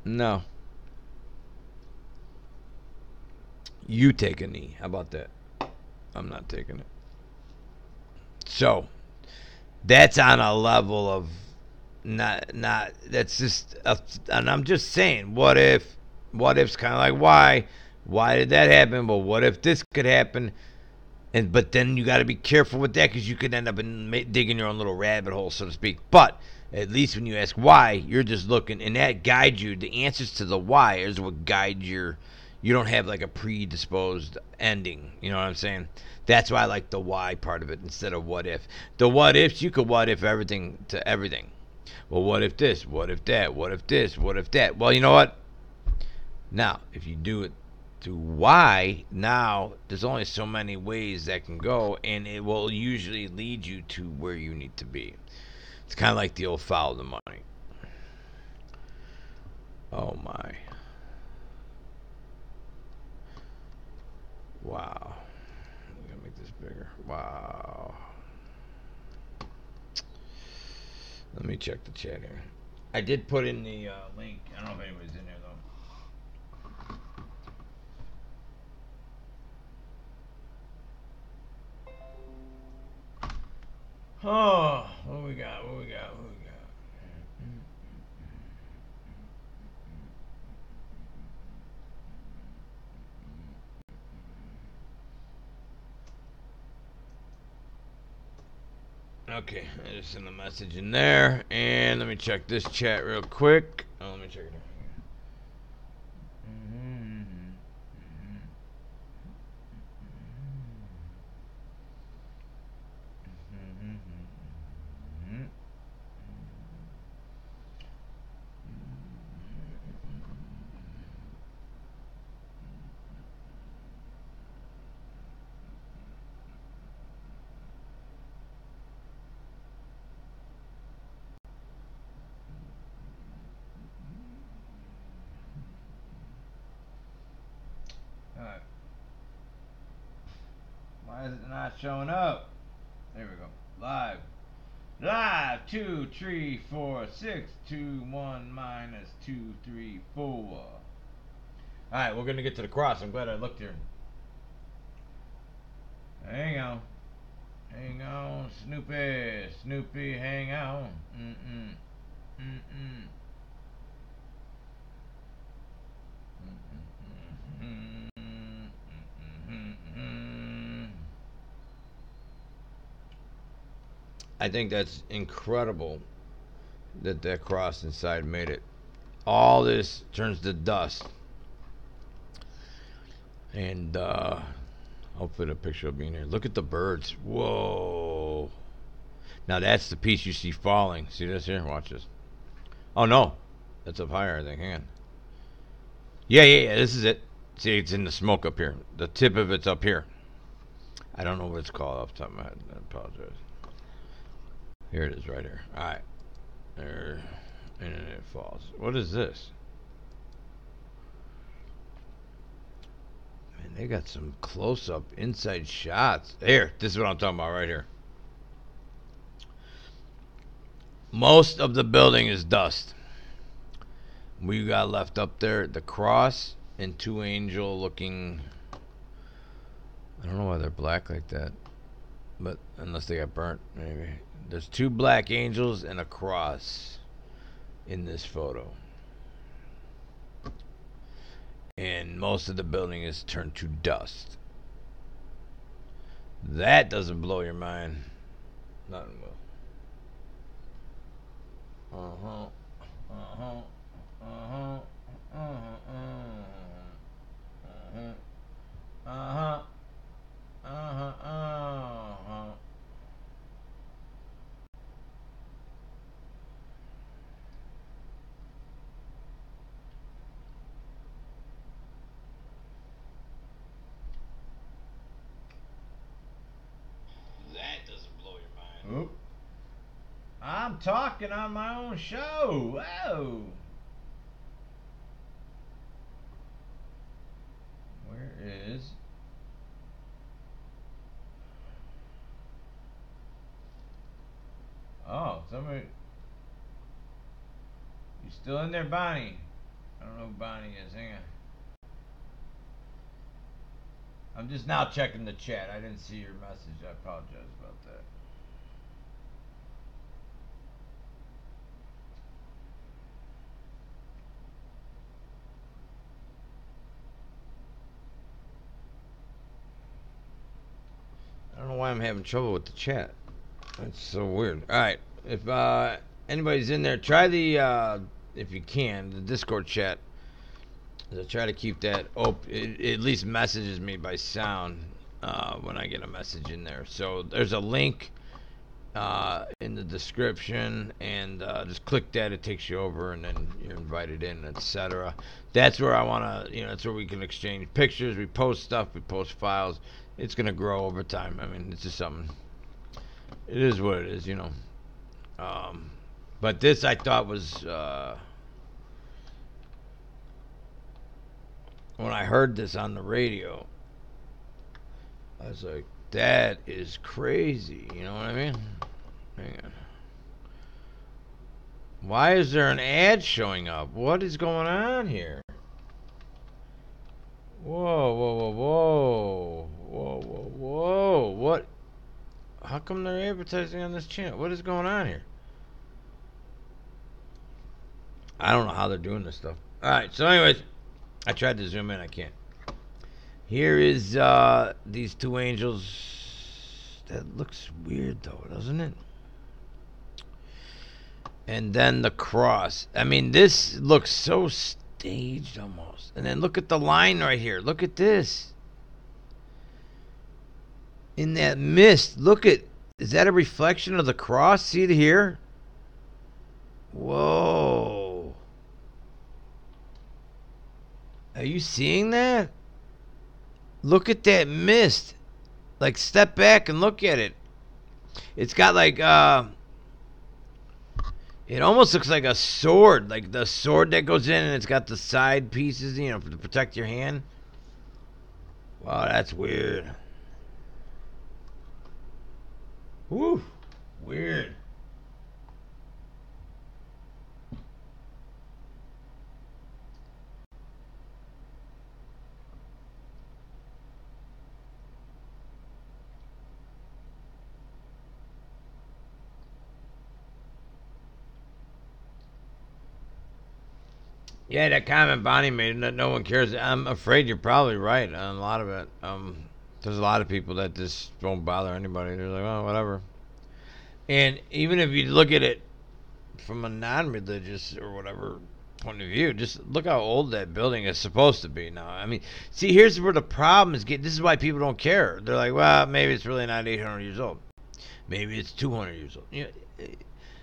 No. You take a knee. How about that? I'm not taking it. So, that's on a level of not that's just and I'm just saying, what if's kind of like why did that happen? Well, what if this could happen? But then you got to be careful with that because you could end up digging your own little rabbit hole, so to speak. But at least when you ask why, you're just looking, and that guides you. The answers to the why is what guides your. You don't have like a predisposed ending. You know what I'm saying? That's why I like the why part of it instead of what if. The what ifs, you could what if everything to everything. Well, what if this? What if that? What if this? What if that? Well, you know what? Now, if you do it to why, now there's only so many ways that can go, and it will usually lead you to where you need to be. It's kind of like the old follow the money. Oh my. Wow. I'm going to make this bigger. Wow. Let me check the chat here. I did put in the link. I don't know if anybody's in there though. Oh, what we got? Okay, I just sent a message in there, and let me check this chat real quick. Oh, let me check it out. Alright. Why is it not showing up? There we go. Live. 2, 3, 4, 6, 2, 1, minus 2, 3, 4. Alright, we're gonna get to the cross. I'm glad I looked here. Hang on. Snoopy, hang on. I think that's incredible that cross inside made it. All this turns to dust. And Hopefully the picture will be in here. Look at the birds. Whoa. Now that's the piece you see falling. See this here? Watch this. Oh no. That's up higher, I think. Hang on. Yeah. This is it. See, it's in the smoke up here. The tip of it's up here. I don't know what it's called off the top of my head. I apologize. Here it is right here. Alright. There. And then it falls. What is this? Man, they got some close-up inside shots. Here, this is what I'm talking about right here. Most of the building is dust. We got left up there the cross and two angel looking. I don't know why they're black like that, but unless they got burnt, maybe. There's two black angels and a cross in this photo. And most of the building is turned to dust. That doesn't blow your mind. Nothing will. Uh-huh. Uh-huh. Uh-huh. Uh-huh. Uh-huh. Uh-huh. Uh-huh. Uh-huh. That doesn't blow your mind. Oop. I'm talking on my own show. Whoa. Where is... Oh, somebody... You still in there, Bonnie? I don't know who Bonnie is. Hang on. I'm just now checking the chat. I didn't see your message. I apologize about that. I don't know why I'm having trouble with the chat. That's so weird. Alright. If anybody's in there, try the, if you can, the Discord chat. I try to keep that open. It at least messages me by sound when I get a message in there. So there's a link in the description, and just click that. It takes you over, and then you're invited in, etc. That's where I want to, that's where we can exchange pictures. We post stuff. We post files. It's going to grow over time. I mean, it's just something. It is what it is, But this I thought was... when I heard this on the radio, I was like, that is crazy. You know what I mean? Hang on. Why is there an ad showing up? What is going on here? Whoa. What? How come they're advertising on this channel? What is going on here? I don't know how they're doing this stuff. Alright, so anyways, I tried to zoom in. I can't. Here is these two angels. That looks weird, though, doesn't it? And then the cross. I mean, this looks so staged almost. And then look at the line right here. Look at this. In that mist, look at... Is that a reflection of the cross? See it here? Whoa. Are you seeing that? Look at that mist. Like, step back and look at it. It's got like, it almost looks like a sword. Like the sword that goes in and it's got the side pieces, to protect your hand. Wow, that's weird. Woo. Weird. Yeah, that comment Bonnie made, that no one cares. I'm afraid you're probably right on a lot of it. There's a lot of people that just won't bother anybody. They're like, oh, whatever. And even if you look at it from a non-religious or whatever point of view. Just look how old that building is supposed to be now. I mean, see, here's where the problem is. This is why people don't care. They're like, well, maybe it's really not 800 years old. Maybe it's 200 years old.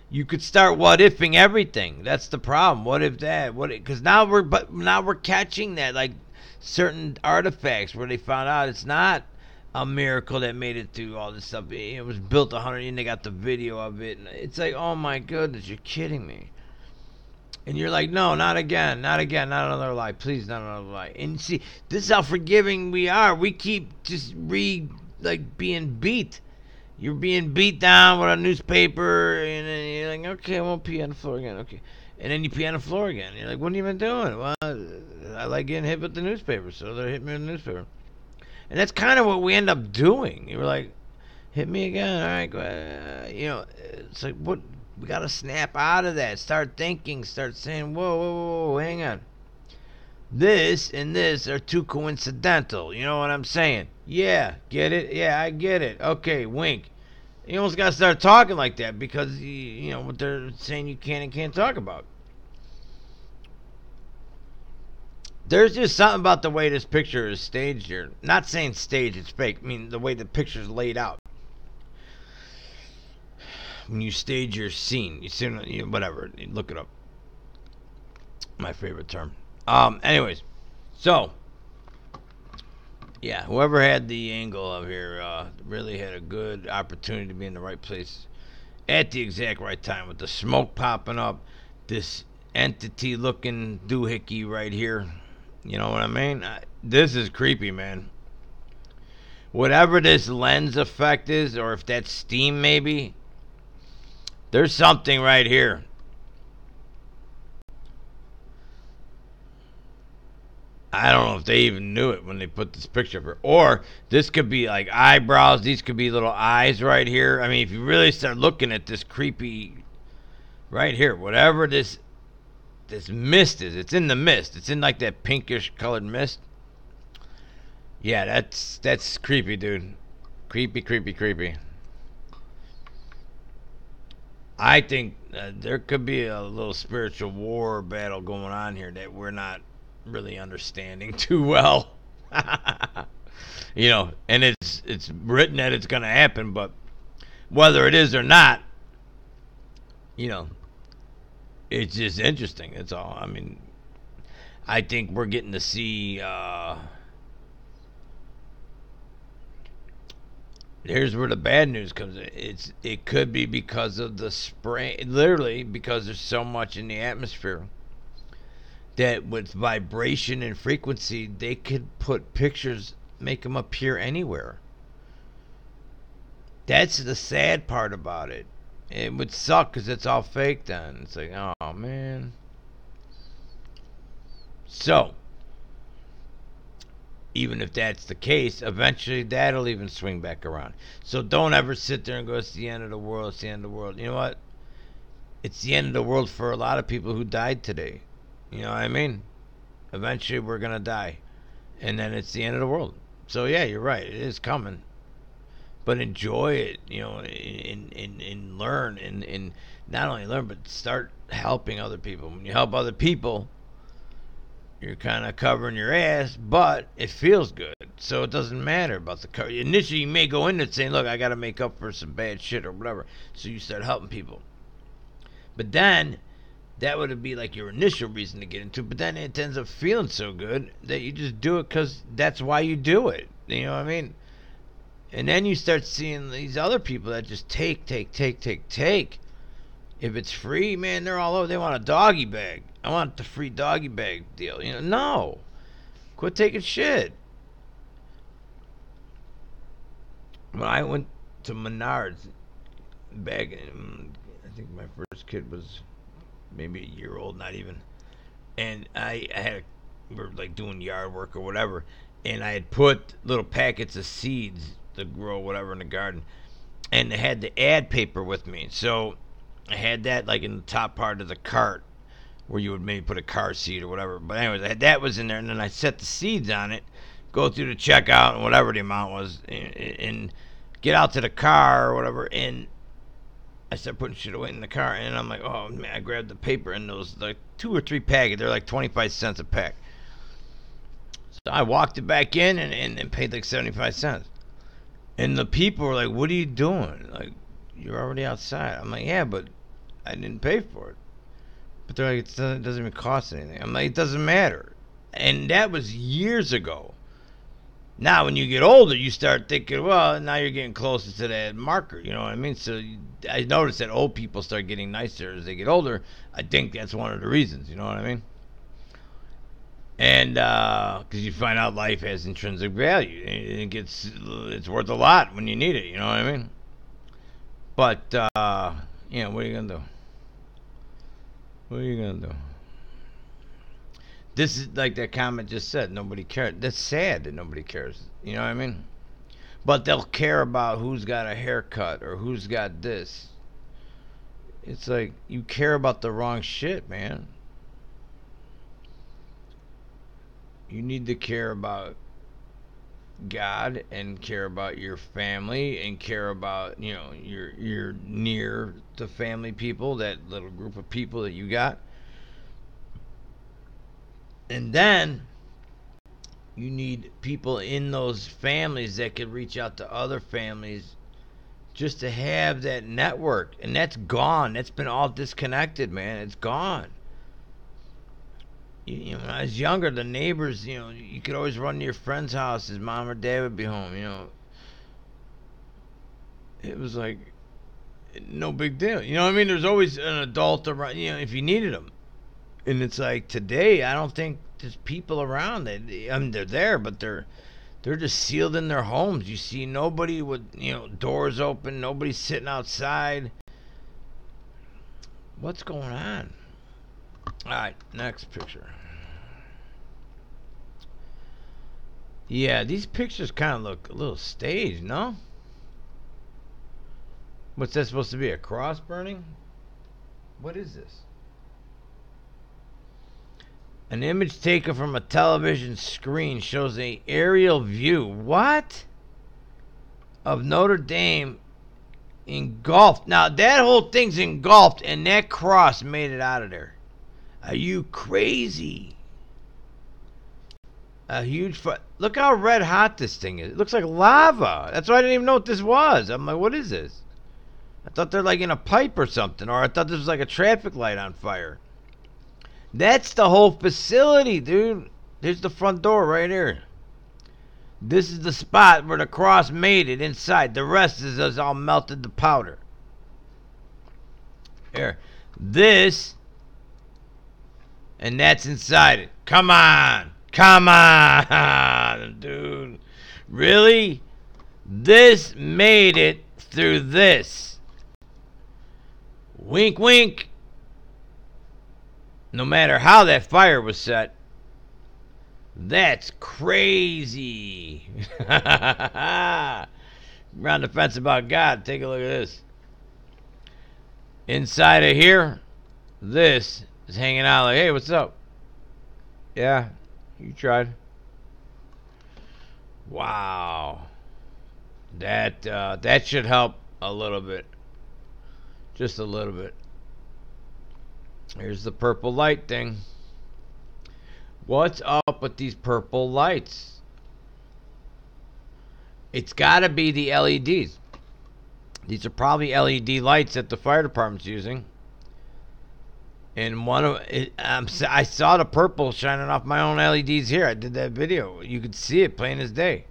You could start what ifing everything. That's the problem. What if that? Because now we're catching that, like certain artifacts where they found out it's not a miracle that made it through all this stuff. It was built 100 and they got the video of it. And it's like, oh my goodness, you're kidding me. And you're like, no, not again, not another lie, please, not another lie. And see, this is how forgiving we are. We keep just being beat. You're being beat down with a newspaper, and then you're like, okay, I won't pee on the floor again, okay. And then you pee on the floor again. You're like, what are you even doing? Well, I like getting hit with the newspaper, so they're hitting me with the newspaper. And that's kind of what we end up doing. You're like, hit me again, all right, go ahead. It's like, what? We got to snap out of that. Start thinking, start saying, whoa, hang on. This and this are too coincidental. You know what I'm saying? Yeah, get it? Yeah, I get it. Okay, wink. You almost got to start talking like that because, you know, what they're saying you can and can't talk about. There's just something about the way this picture is staged here. Not saying staged, it's fake. I mean, the way the picture's laid out. When you stage your scene, you see, whatever, look it up. My favorite term. Anyways, so yeah, whoever had the angle of here really had a good opportunity to be in the right place at the exact right time with the smoke popping up, this entity looking doohickey right here. You know what I mean? This is creepy, man. Whatever this lens effect is, or if that's steam maybe, there's something right here. I don't know if they even knew it when they put this picture up here. Or this could be like eyebrows. These could be little eyes right here. I mean, if you really start looking at this creepy right here, whatever this mist is, it's in the mist. It's in like that pinkish colored mist. Yeah, that's creepy, dude. Creepy. I think there could be a little spiritual war battle going on here that we're not really understanding too well. You know, and it's written that it's going to happen, but whether it is or not, you know, it's just interesting. That's all. I mean, I think we're getting to see here's where the bad news comes in. It could be because of the spray, literally because there's so much in the atmosphere that with vibration and frequency, they could put pictures, make them appear anywhere. That's the sad part about it. It would suck because it's all fake then. It's like, oh man. So, even if that's the case, eventually that'll even swing back around. So don't ever sit there and go, it's the end of the world, it's the end of the world. You know what? It's the end of the world for a lot of people who died today. You know what I mean? Eventually we're going to die. And then it's the end of the world. So yeah, you're right. It is coming. But enjoy it, you know, and learn. And not only learn, but start helping other people. When you help other people, you're kind of covering your ass, but it feels good. So it doesn't matter about the cover. Initially, you may go into it saying, look, I got to make up for some bad shit or whatever. So you start helping people. But then, that would be like your initial reason to get into it. But then it ends up feeling so good that you just do it because that's why you do it. You know what I mean? And then you start seeing these other people that just take. If it's free, man, they're all over. They want a doggy bag. I want the free doggy bag deal. You know, no. Quit taking shit. When I went to Menards back, I think my first kid was maybe a year old, not even. And we were like doing yard work or whatever. And I had put little packets of seeds to grow whatever in the garden. And I had the ad paper with me. So I had that like in the top part of the cart where you would maybe put a car seat or whatever. But anyways, that was in there, and then I set the seeds on it, go through the checkout and whatever the amount was, and get out to the car or whatever. And I started putting shit away in the car, and I'm like, oh man, I grabbed the paper, and those like 2 or 3 packets. They're like 25 cents a pack. So I walked it back in and paid like 75 cents. And the people were like, what are you doing? Like, you're already outside. I'm like, yeah, but I didn't pay for it. But they're like, it doesn't even cost anything. I'm like, it doesn't matter. And that was years ago. Now, when you get older, you start thinking, well, now you're getting closer to that marker. You know what I mean? So I noticed that old people start getting nicer as they get older. I think that's one of the reasons. You know what I mean? And because you find out life has intrinsic value, it's worth a lot when you need it. You know what I mean? But what are you gonna do? What are you gonna do? This is like that comment just said. Nobody cares. That's sad that nobody cares. You know what I mean? But they'll care about who's got a haircut or who's got this. It's like you care about the wrong shit, man. You need to care about God and care about your family and care about, your near to family people, that little group of people that you got. And then you need people in those families that can reach out to other families just to have that network. And that's gone. That's been all disconnected, man. It's gone. When I was younger, the neighbors, you could always run to your friend's house. His mom or dad would be home, It was like no big deal. You know what I mean? There's always an adult around, if you needed them. And it's like today, I don't think there's people around. They're there, but they're just sealed in their homes. You see nobody with, doors open, nobody sitting outside. What's going on? All right, next picture. Yeah, these pictures kind of look a little staged, no? What's that supposed to be, a cross burning? What is this? An image taken from a television screen shows an aerial view. What? Of Notre Dame engulfed. Now, that whole thing's engulfed, and that cross made it out of there. Are you crazy? A huge look how red hot this thing is. It looks like lava. That's why I didn't even know what this was. I'm like, what is this? I thought they're like in a pipe or something, or I thought this was like a traffic light on fire. That's the whole facility, dude. There's the front door right here. This is the spot where the cross made it inside. The rest is all melted to powder. Here. This. And that's inside it. Come on. Come on, dude. Really? This made it through this. Wink, wink. No matter how that fire was set. That's crazy. We're on the fence about God. Take a look at this. Inside of here, this is hanging out like, hey, what's up? Yeah, you tried. Wow. That should help a little bit. Just a little bit. Here's the purple light thing. What's up with these purple lights? It's got to be the LEDs. These are probably LED lights that the fire department's using. And I saw the purple shining off my own LEDs here. I did that video. You could see it plain as day.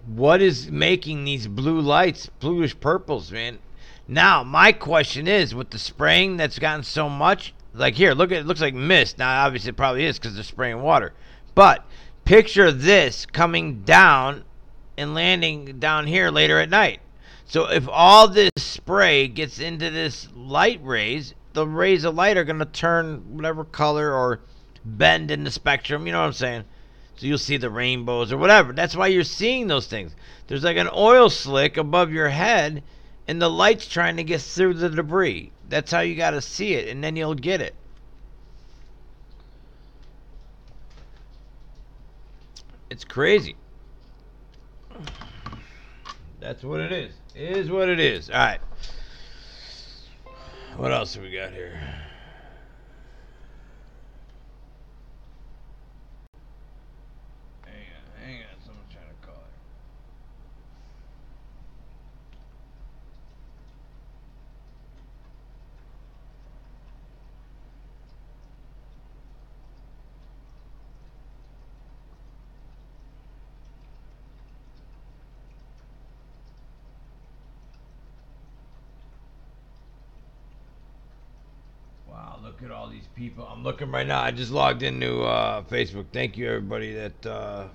What is making these blue lights, bluish purples, man? Now, my question is, with the spraying that's gotten so much, like here, look, it looks like mist. Now, obviously, it probably is because they're spraying water. But picture this coming down and landing down here later at night. So if all this spray gets into this light rays, the rays of light are going to turn whatever color or bend in the spectrum. You know what I'm saying? So you'll see the rainbows or whatever. That's why you're seeing those things. There's like an oil slick above your head, and the light's trying to get through the debris. That's how you got to see it, and then you'll get it. It's crazy. That's what it is. It is what it is. All right. What else do we got here? Hang on. Someone's trying to call it. Wow, look at all these people. I'm looking right now. I just logged into Facebook. Thank you, everybody that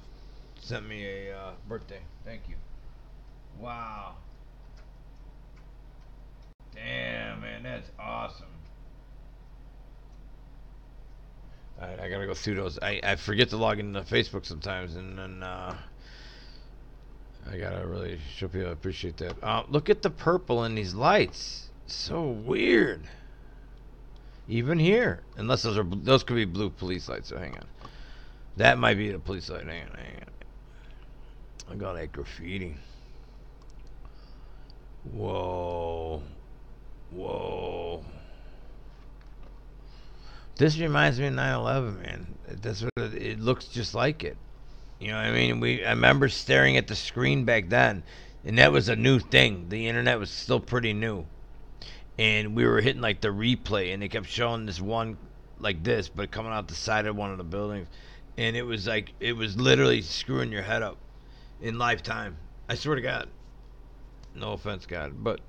sent me a birthday. Thank you. Wow. Damn, man, that's awesome. Alright, I gotta go through those. I forget to log into Facebook sometimes, and then I gotta really show people I appreciate that. Look at the purple in these lights. So weird. Even here, unless those could be blue police lights. So hang on, that might be the police light. Hang on. I got that graffiti. Whoa. This reminds me of 9/11, man. That's what it looks just like it. You know what I mean? I remember staring at the screen back then, and that was a new thing. The internet was still pretty new, and we were hitting like the replay, and they kept showing this one like this, but coming out the side of one of the buildings, and it was literally screwing your head up in lifetime. I swear to God. No offense, God, but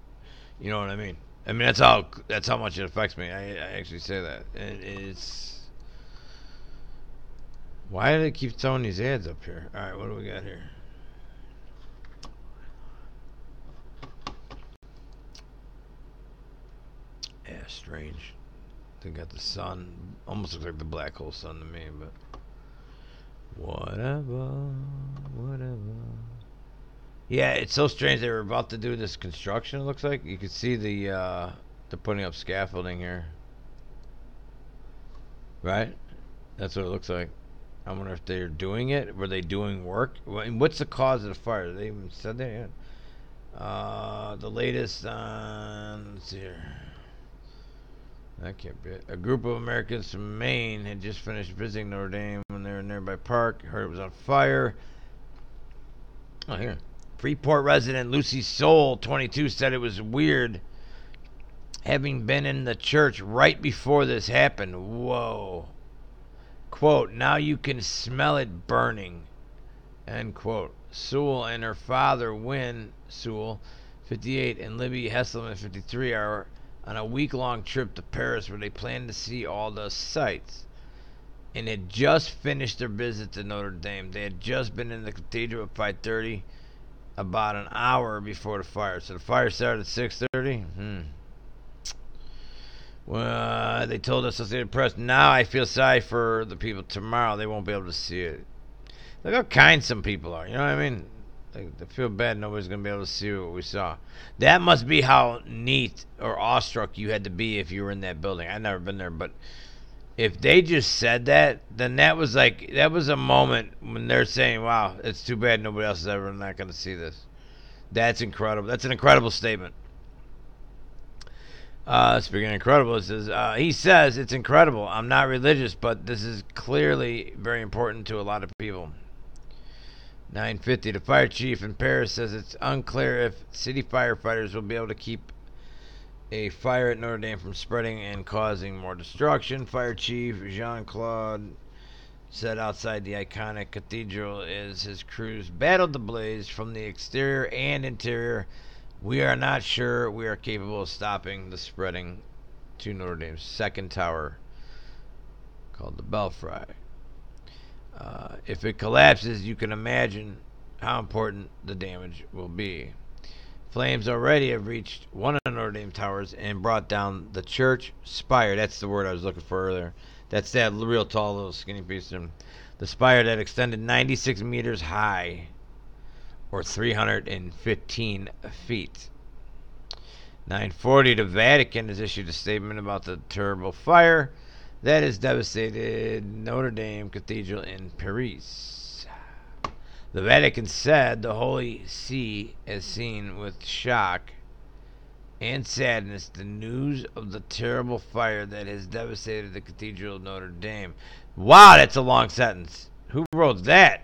you know what I mean. I mean that's how much it affects me. I actually say that. It's why do they keep throwing these ads up here? All right, what do we got here? Yeah, strange. They got the sun. Almost looks like the black hole sun to me, but whatever. Yeah, it's so strange. They were about to do this construction. It looks like you can see they're putting up scaffolding here, right? That's what it looks like. I wonder if they're doing it. Were they doing work? What's the cause of the fire? They even said that yet? The latest on, let's see here. That can't be it. A group of Americans from Maine had just finished visiting Notre Dame when they were in a nearby park. Heard it was on fire. Oh, here. Freeport resident Lucy Soul, 22, said it was weird having been in the church right before this happened. Whoa. Quote, now you can smell it burning. End quote. Sewell and her father, Wynn Sewell, 58, and Libby Hesselman, 53, are on a week-long trip to Paris where they plan to see all the sights and had just finished their visit to Notre Dame. They had just been in the Cathedral at 5:30, about an hour before the fire. So the fire started at 6:30. Well, they told us Associated Press. Now I feel sorry for the people. Tomorrow they won't be able to see it. Look how kind some people are. You know what I mean? They feel bad nobody's going to be able to see what we saw. That must be how neat or awestruck you had to be if you were in that building. I've never been there, but if they just said that, then that was a moment when they're saying, wow, it's too bad nobody else is ever not going to see this. That's incredible. That's an incredible statement. Speaking of incredible, he says, it's incredible. I'm not religious, but this is clearly very important to a lot of people. 9:50, the fire chief in Paris says it's unclear if city firefighters will be able to keep a fire at Notre Dame from spreading and causing more destruction. Fire Chief Jean-Claude said outside the iconic cathedral as his crews battled the blaze from the exterior and interior. We are not sure we are capable of stopping the spreading to Notre Dame's second tower, called the Belfry. If it collapses, you can imagine how important the damage will be. Flames already have reached one of the Notre Dame towers and brought down the church spire. That's the word I was looking for earlier. That's that real tall little skinny piece of the spire that extended 96 meters high, or 315 feet. 9:40, the Vatican has issued a statement about the terrible fire that has devastated Notre Dame Cathedral in Paris. The Vatican said the Holy See has seen with shock and sadness the news of the terrible fire that has devastated the Cathedral of Notre Dame. Wow, that's a long sentence. Who wrote that?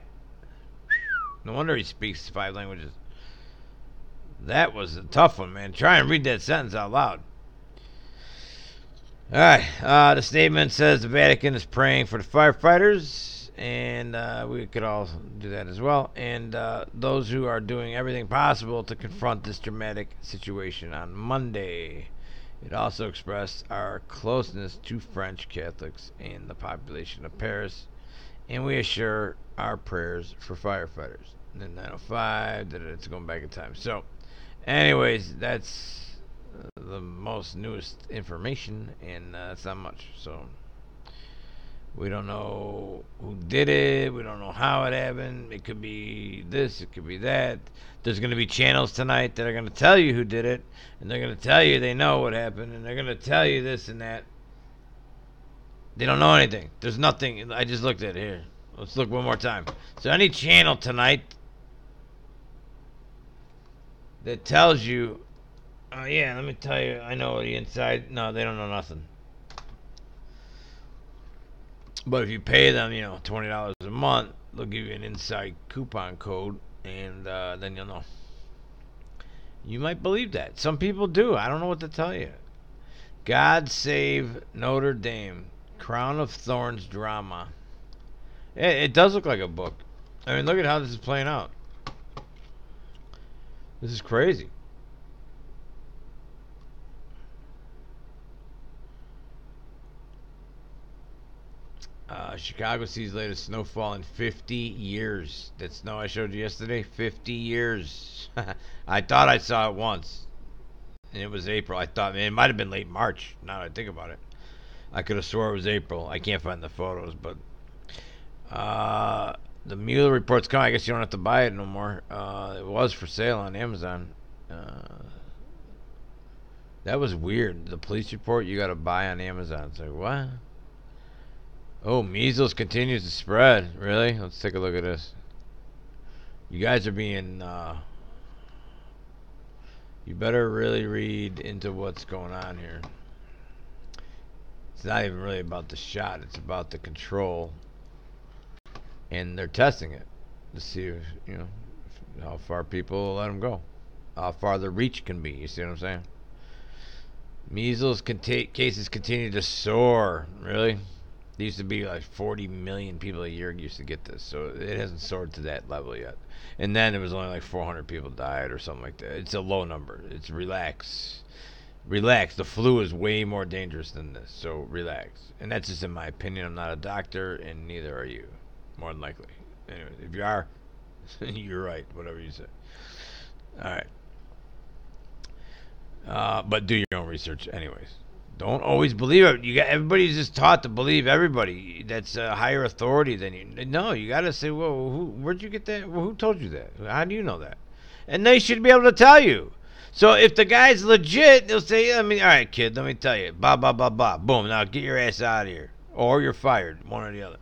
No wonder he speaks 5 languages. That was a tough one, man. Try and read that sentence out loud. All right. The statement says the Vatican is praying for the firefighters, and we could all do that as well, and those who are doing everything possible to confront this dramatic situation on Monday. It also expressed our closeness to French Catholics and the population of Paris, and we assure our prayers for firefighters. And then 9:05, it's going back in time. So, anyways, that's the most newest information, and that's not much. So, we don't know who did it. We don't know how it happened. It could be this. It could be that. There's going to be channels tonight that are going to tell you who did it, and they're going to tell you they know what happened, and they're going to tell you this and that. They don't know anything. There's nothing. I just looked at it here. Let's look one more time. So any channel tonight that tells you, oh yeah, let me tell you, I know the inside. No, they don't know nothing. But if you pay them, $20 a month, they'll give you an inside coupon code, and then you'll know. You might believe that. Some people do. I don't know what to tell you. God Save Notre Dame. Crown of Thorns drama. It does look like a book. I mean, look at how this is playing out. This is crazy. Chicago sees latest snowfall in 50 years. That snow I showed you yesterday, 50 years. I thought I saw it once, and it was April. I thought, man, it might have been late March, now that I think about it. I could have swore it was April. I can't find the photos, but the Mueller report's coming. I guess you don't have to buy it no more. It was for sale on Amazon. That was weird. The police report you got to buy on Amazon. It's like, what? Oh, measles continues to spread. Really? Let's take a look at this. You guys are being... you better really read into what's going on here. It's not even really about the shot. It's about the control. And they're testing it to see if, how far people let them go. How far the reach can be. You see what I'm saying? Measles cases continue to soar. Really? There used to be like 40 million people a year used to get this. So it hasn't soared to that level yet. And then it was only like 400 people died or something like that. It's a low number. It's relax. Relax. The flu is way more dangerous than this. So relax. And that's just in my opinion. I'm not a doctor, and neither are you. More than likely. Anyway, if you are, you're right. Whatever you say. All right. But do your own research, anyways. Don't always believe it. Everybody's just taught to believe everybody that's a higher authority than you. No, you got to say, well, where'd you get that? Well, who told you that? How do you know that? And they should be able to tell you. So if the guy's legit, they'll say, all right, kid, let me tell you. Blah, blah, blah, blah. Boom. Now get your ass out of here. Or you're fired. One or the other.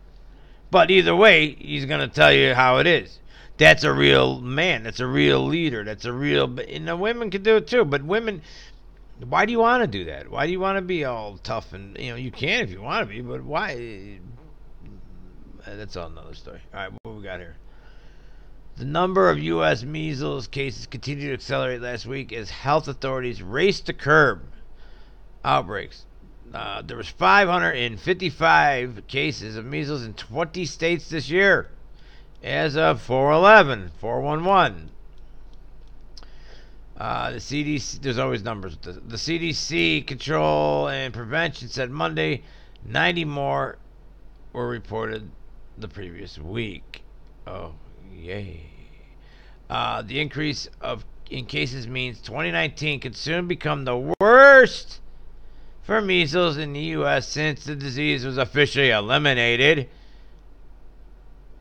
But either way, he's going to tell you how it is. That's a real man. That's a real leader. That's a real... And the women can do it too. But women... Why do you want to do that? Why do you want to be all tough? And, you can if you want to be. But why? That's all another story. All right, what we got here? The number of U.S. measles cases continued to accelerate last week as health authorities raced to curb outbreaks. There was 555 cases of measles in 20 states this year, as of 4/11. The CDC, there's always numbers. The CDC Control and Prevention said Monday 90 more were reported the previous week. Oh, yay. The increase in cases means 2019 could soon become the worst for measles in the U.S. since the disease was officially eliminated.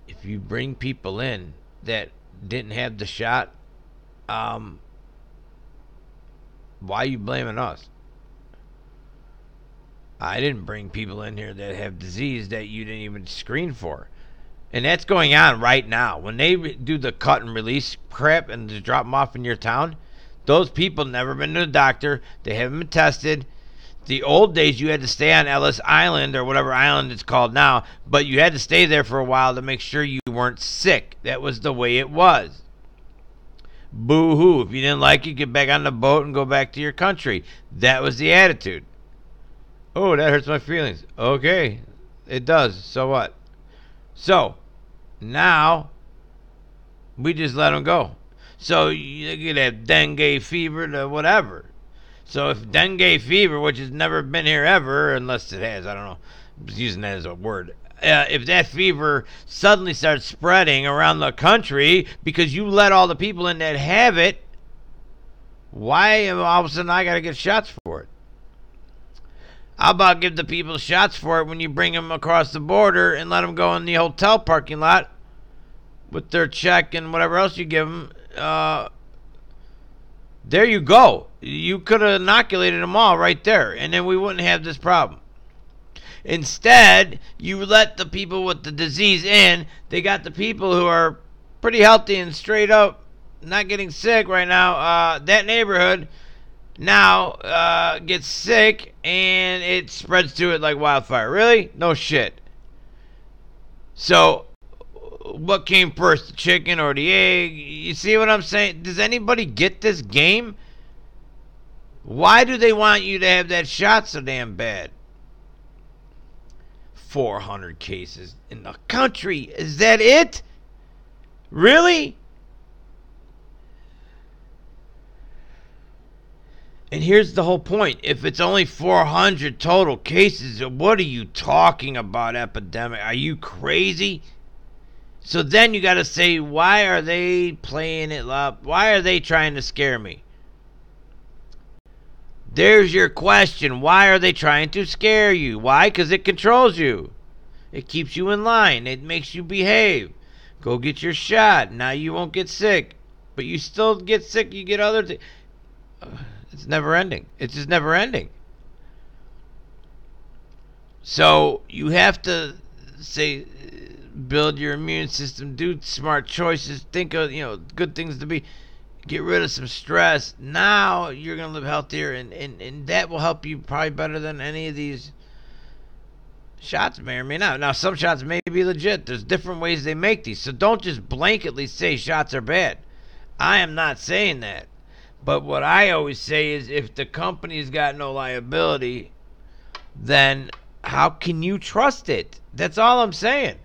If you bring people in that didn't have the shot, why are you blaming us? I didn't bring people in here that have disease that you didn't even screen for. And that's going on right now. When they do the cut and release crap and just drop them off in your town, Those people never been to the doctor. They haven't been tested. The old days, you had to stay on Ellis Island or whatever island it's called now, but you had to stay there for a while to make sure you weren't sick. That was the way it was. Boo-hoo. If you didn't like it, get back on the boat and go back to your country. That was the attitude. Oh, that hurts my feelings. Okay, it does. So what? So, now, we just let them go. So, you could have dengue fever to whatever. So, if dengue fever, which has never been here ever, unless it has, I don't know, I'm just using that as a word. If that fever suddenly starts spreading around the country because you let all the people in that have it, why all of a sudden I got to get shots for it? How about give the people shots for it when you bring them across the border and let them go in the hotel parking lot with their check and whatever else you give them? There you go. You could have inoculated them all right there, and then we wouldn't have this problem. Instead, you let the people with the disease in. They got the people who are pretty healthy and straight up not getting sick right now. That neighborhood now gets sick, and it spreads to it like wildfire. Really? No shit. So, what came first, the chicken or the egg? You see what I'm saying? Does anybody get this game? Why do they want you to have that shot so damn bad? 400 cases in the country. Is that it? Really? And here's the whole point. If it's only 400 total cases, what are you talking about, epidemic? Are you crazy? So then you got to say, why are they playing it up? Why are they trying to scare me? There's your question. Why are they trying to scare you? Why? Because it controls you. It keeps you in line. It makes you behave. Go get your shot. Now you won't get sick. But you still get sick. You get other things. It's never ending. It's just never ending. So you have to say, build your immune system. Do smart choices. Think of, good things to be. Get rid of some stress. Now you're going to live healthier, and that will help you probably better than any of these shots may or may not. Now, some shots may be legit. There's different ways they make these. So don't just blanketly say shots are bad. I am not saying that. But what I always say is if the company's got no liability, then how can you trust it? That's all I'm saying.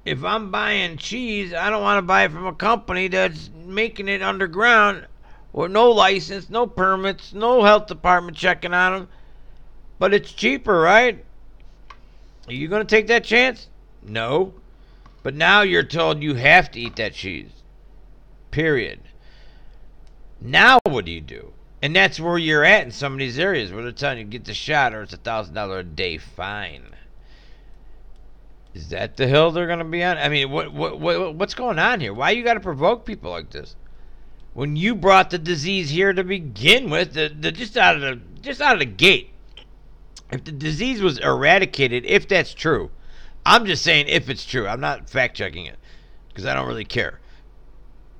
If I'm buying cheese, I don't want to buy it from a company that's making it underground or no license, no permits, no health department checking on them. But it's cheaper, right? Are you going to take that chance? No. But now you're told you have to eat that cheese. Period. Now what do you do? And that's where you're at in some of these areas where they're telling you get the shot or it's $1,000 a day fine. Is that the hill they're going to be on? I mean, what's going on here? Why you got to provoke people like this? When you brought the disease here to begin with, just out of the gate. If the disease was eradicated, if that's true, I'm just saying if it's true. I'm not fact checking it because I don't really care.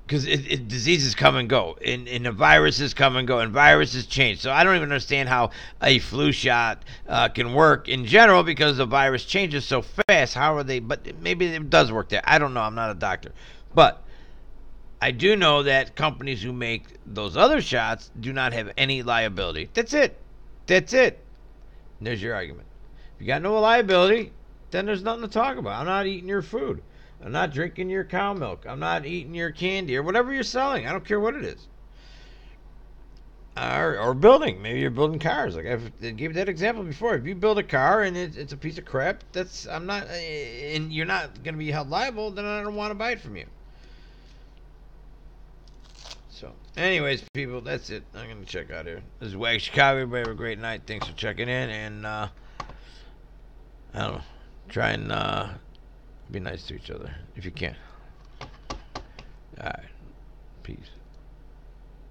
Because diseases come and go, and the viruses come and go, and viruses change. So I don't even understand how a flu shot can work in general because the virus changes so fast. How are they? But maybe it does work there. I don't know. I'm not a doctor. But I do know that companies who make those other shots do not have any liability. That's it. That's it. And there's your argument. If you got no liability, then there's nothing to talk about. I'm not eating your food. I'm not drinking your cow milk. I'm not eating your candy or whatever you're selling. I don't care what it is. Or building. Maybe you're building cars. Like I gave that example before. If you build a car and it's a piece of crap, and you're not going to be held liable, then I don't want to buy it from you. So, anyways, people, that's it. I'm going to check out here. This is Wag Chicago. Everybody have a great night. Thanks for checking in. And, I don't know. Try and, be nice to each other if you can. All right. Peace.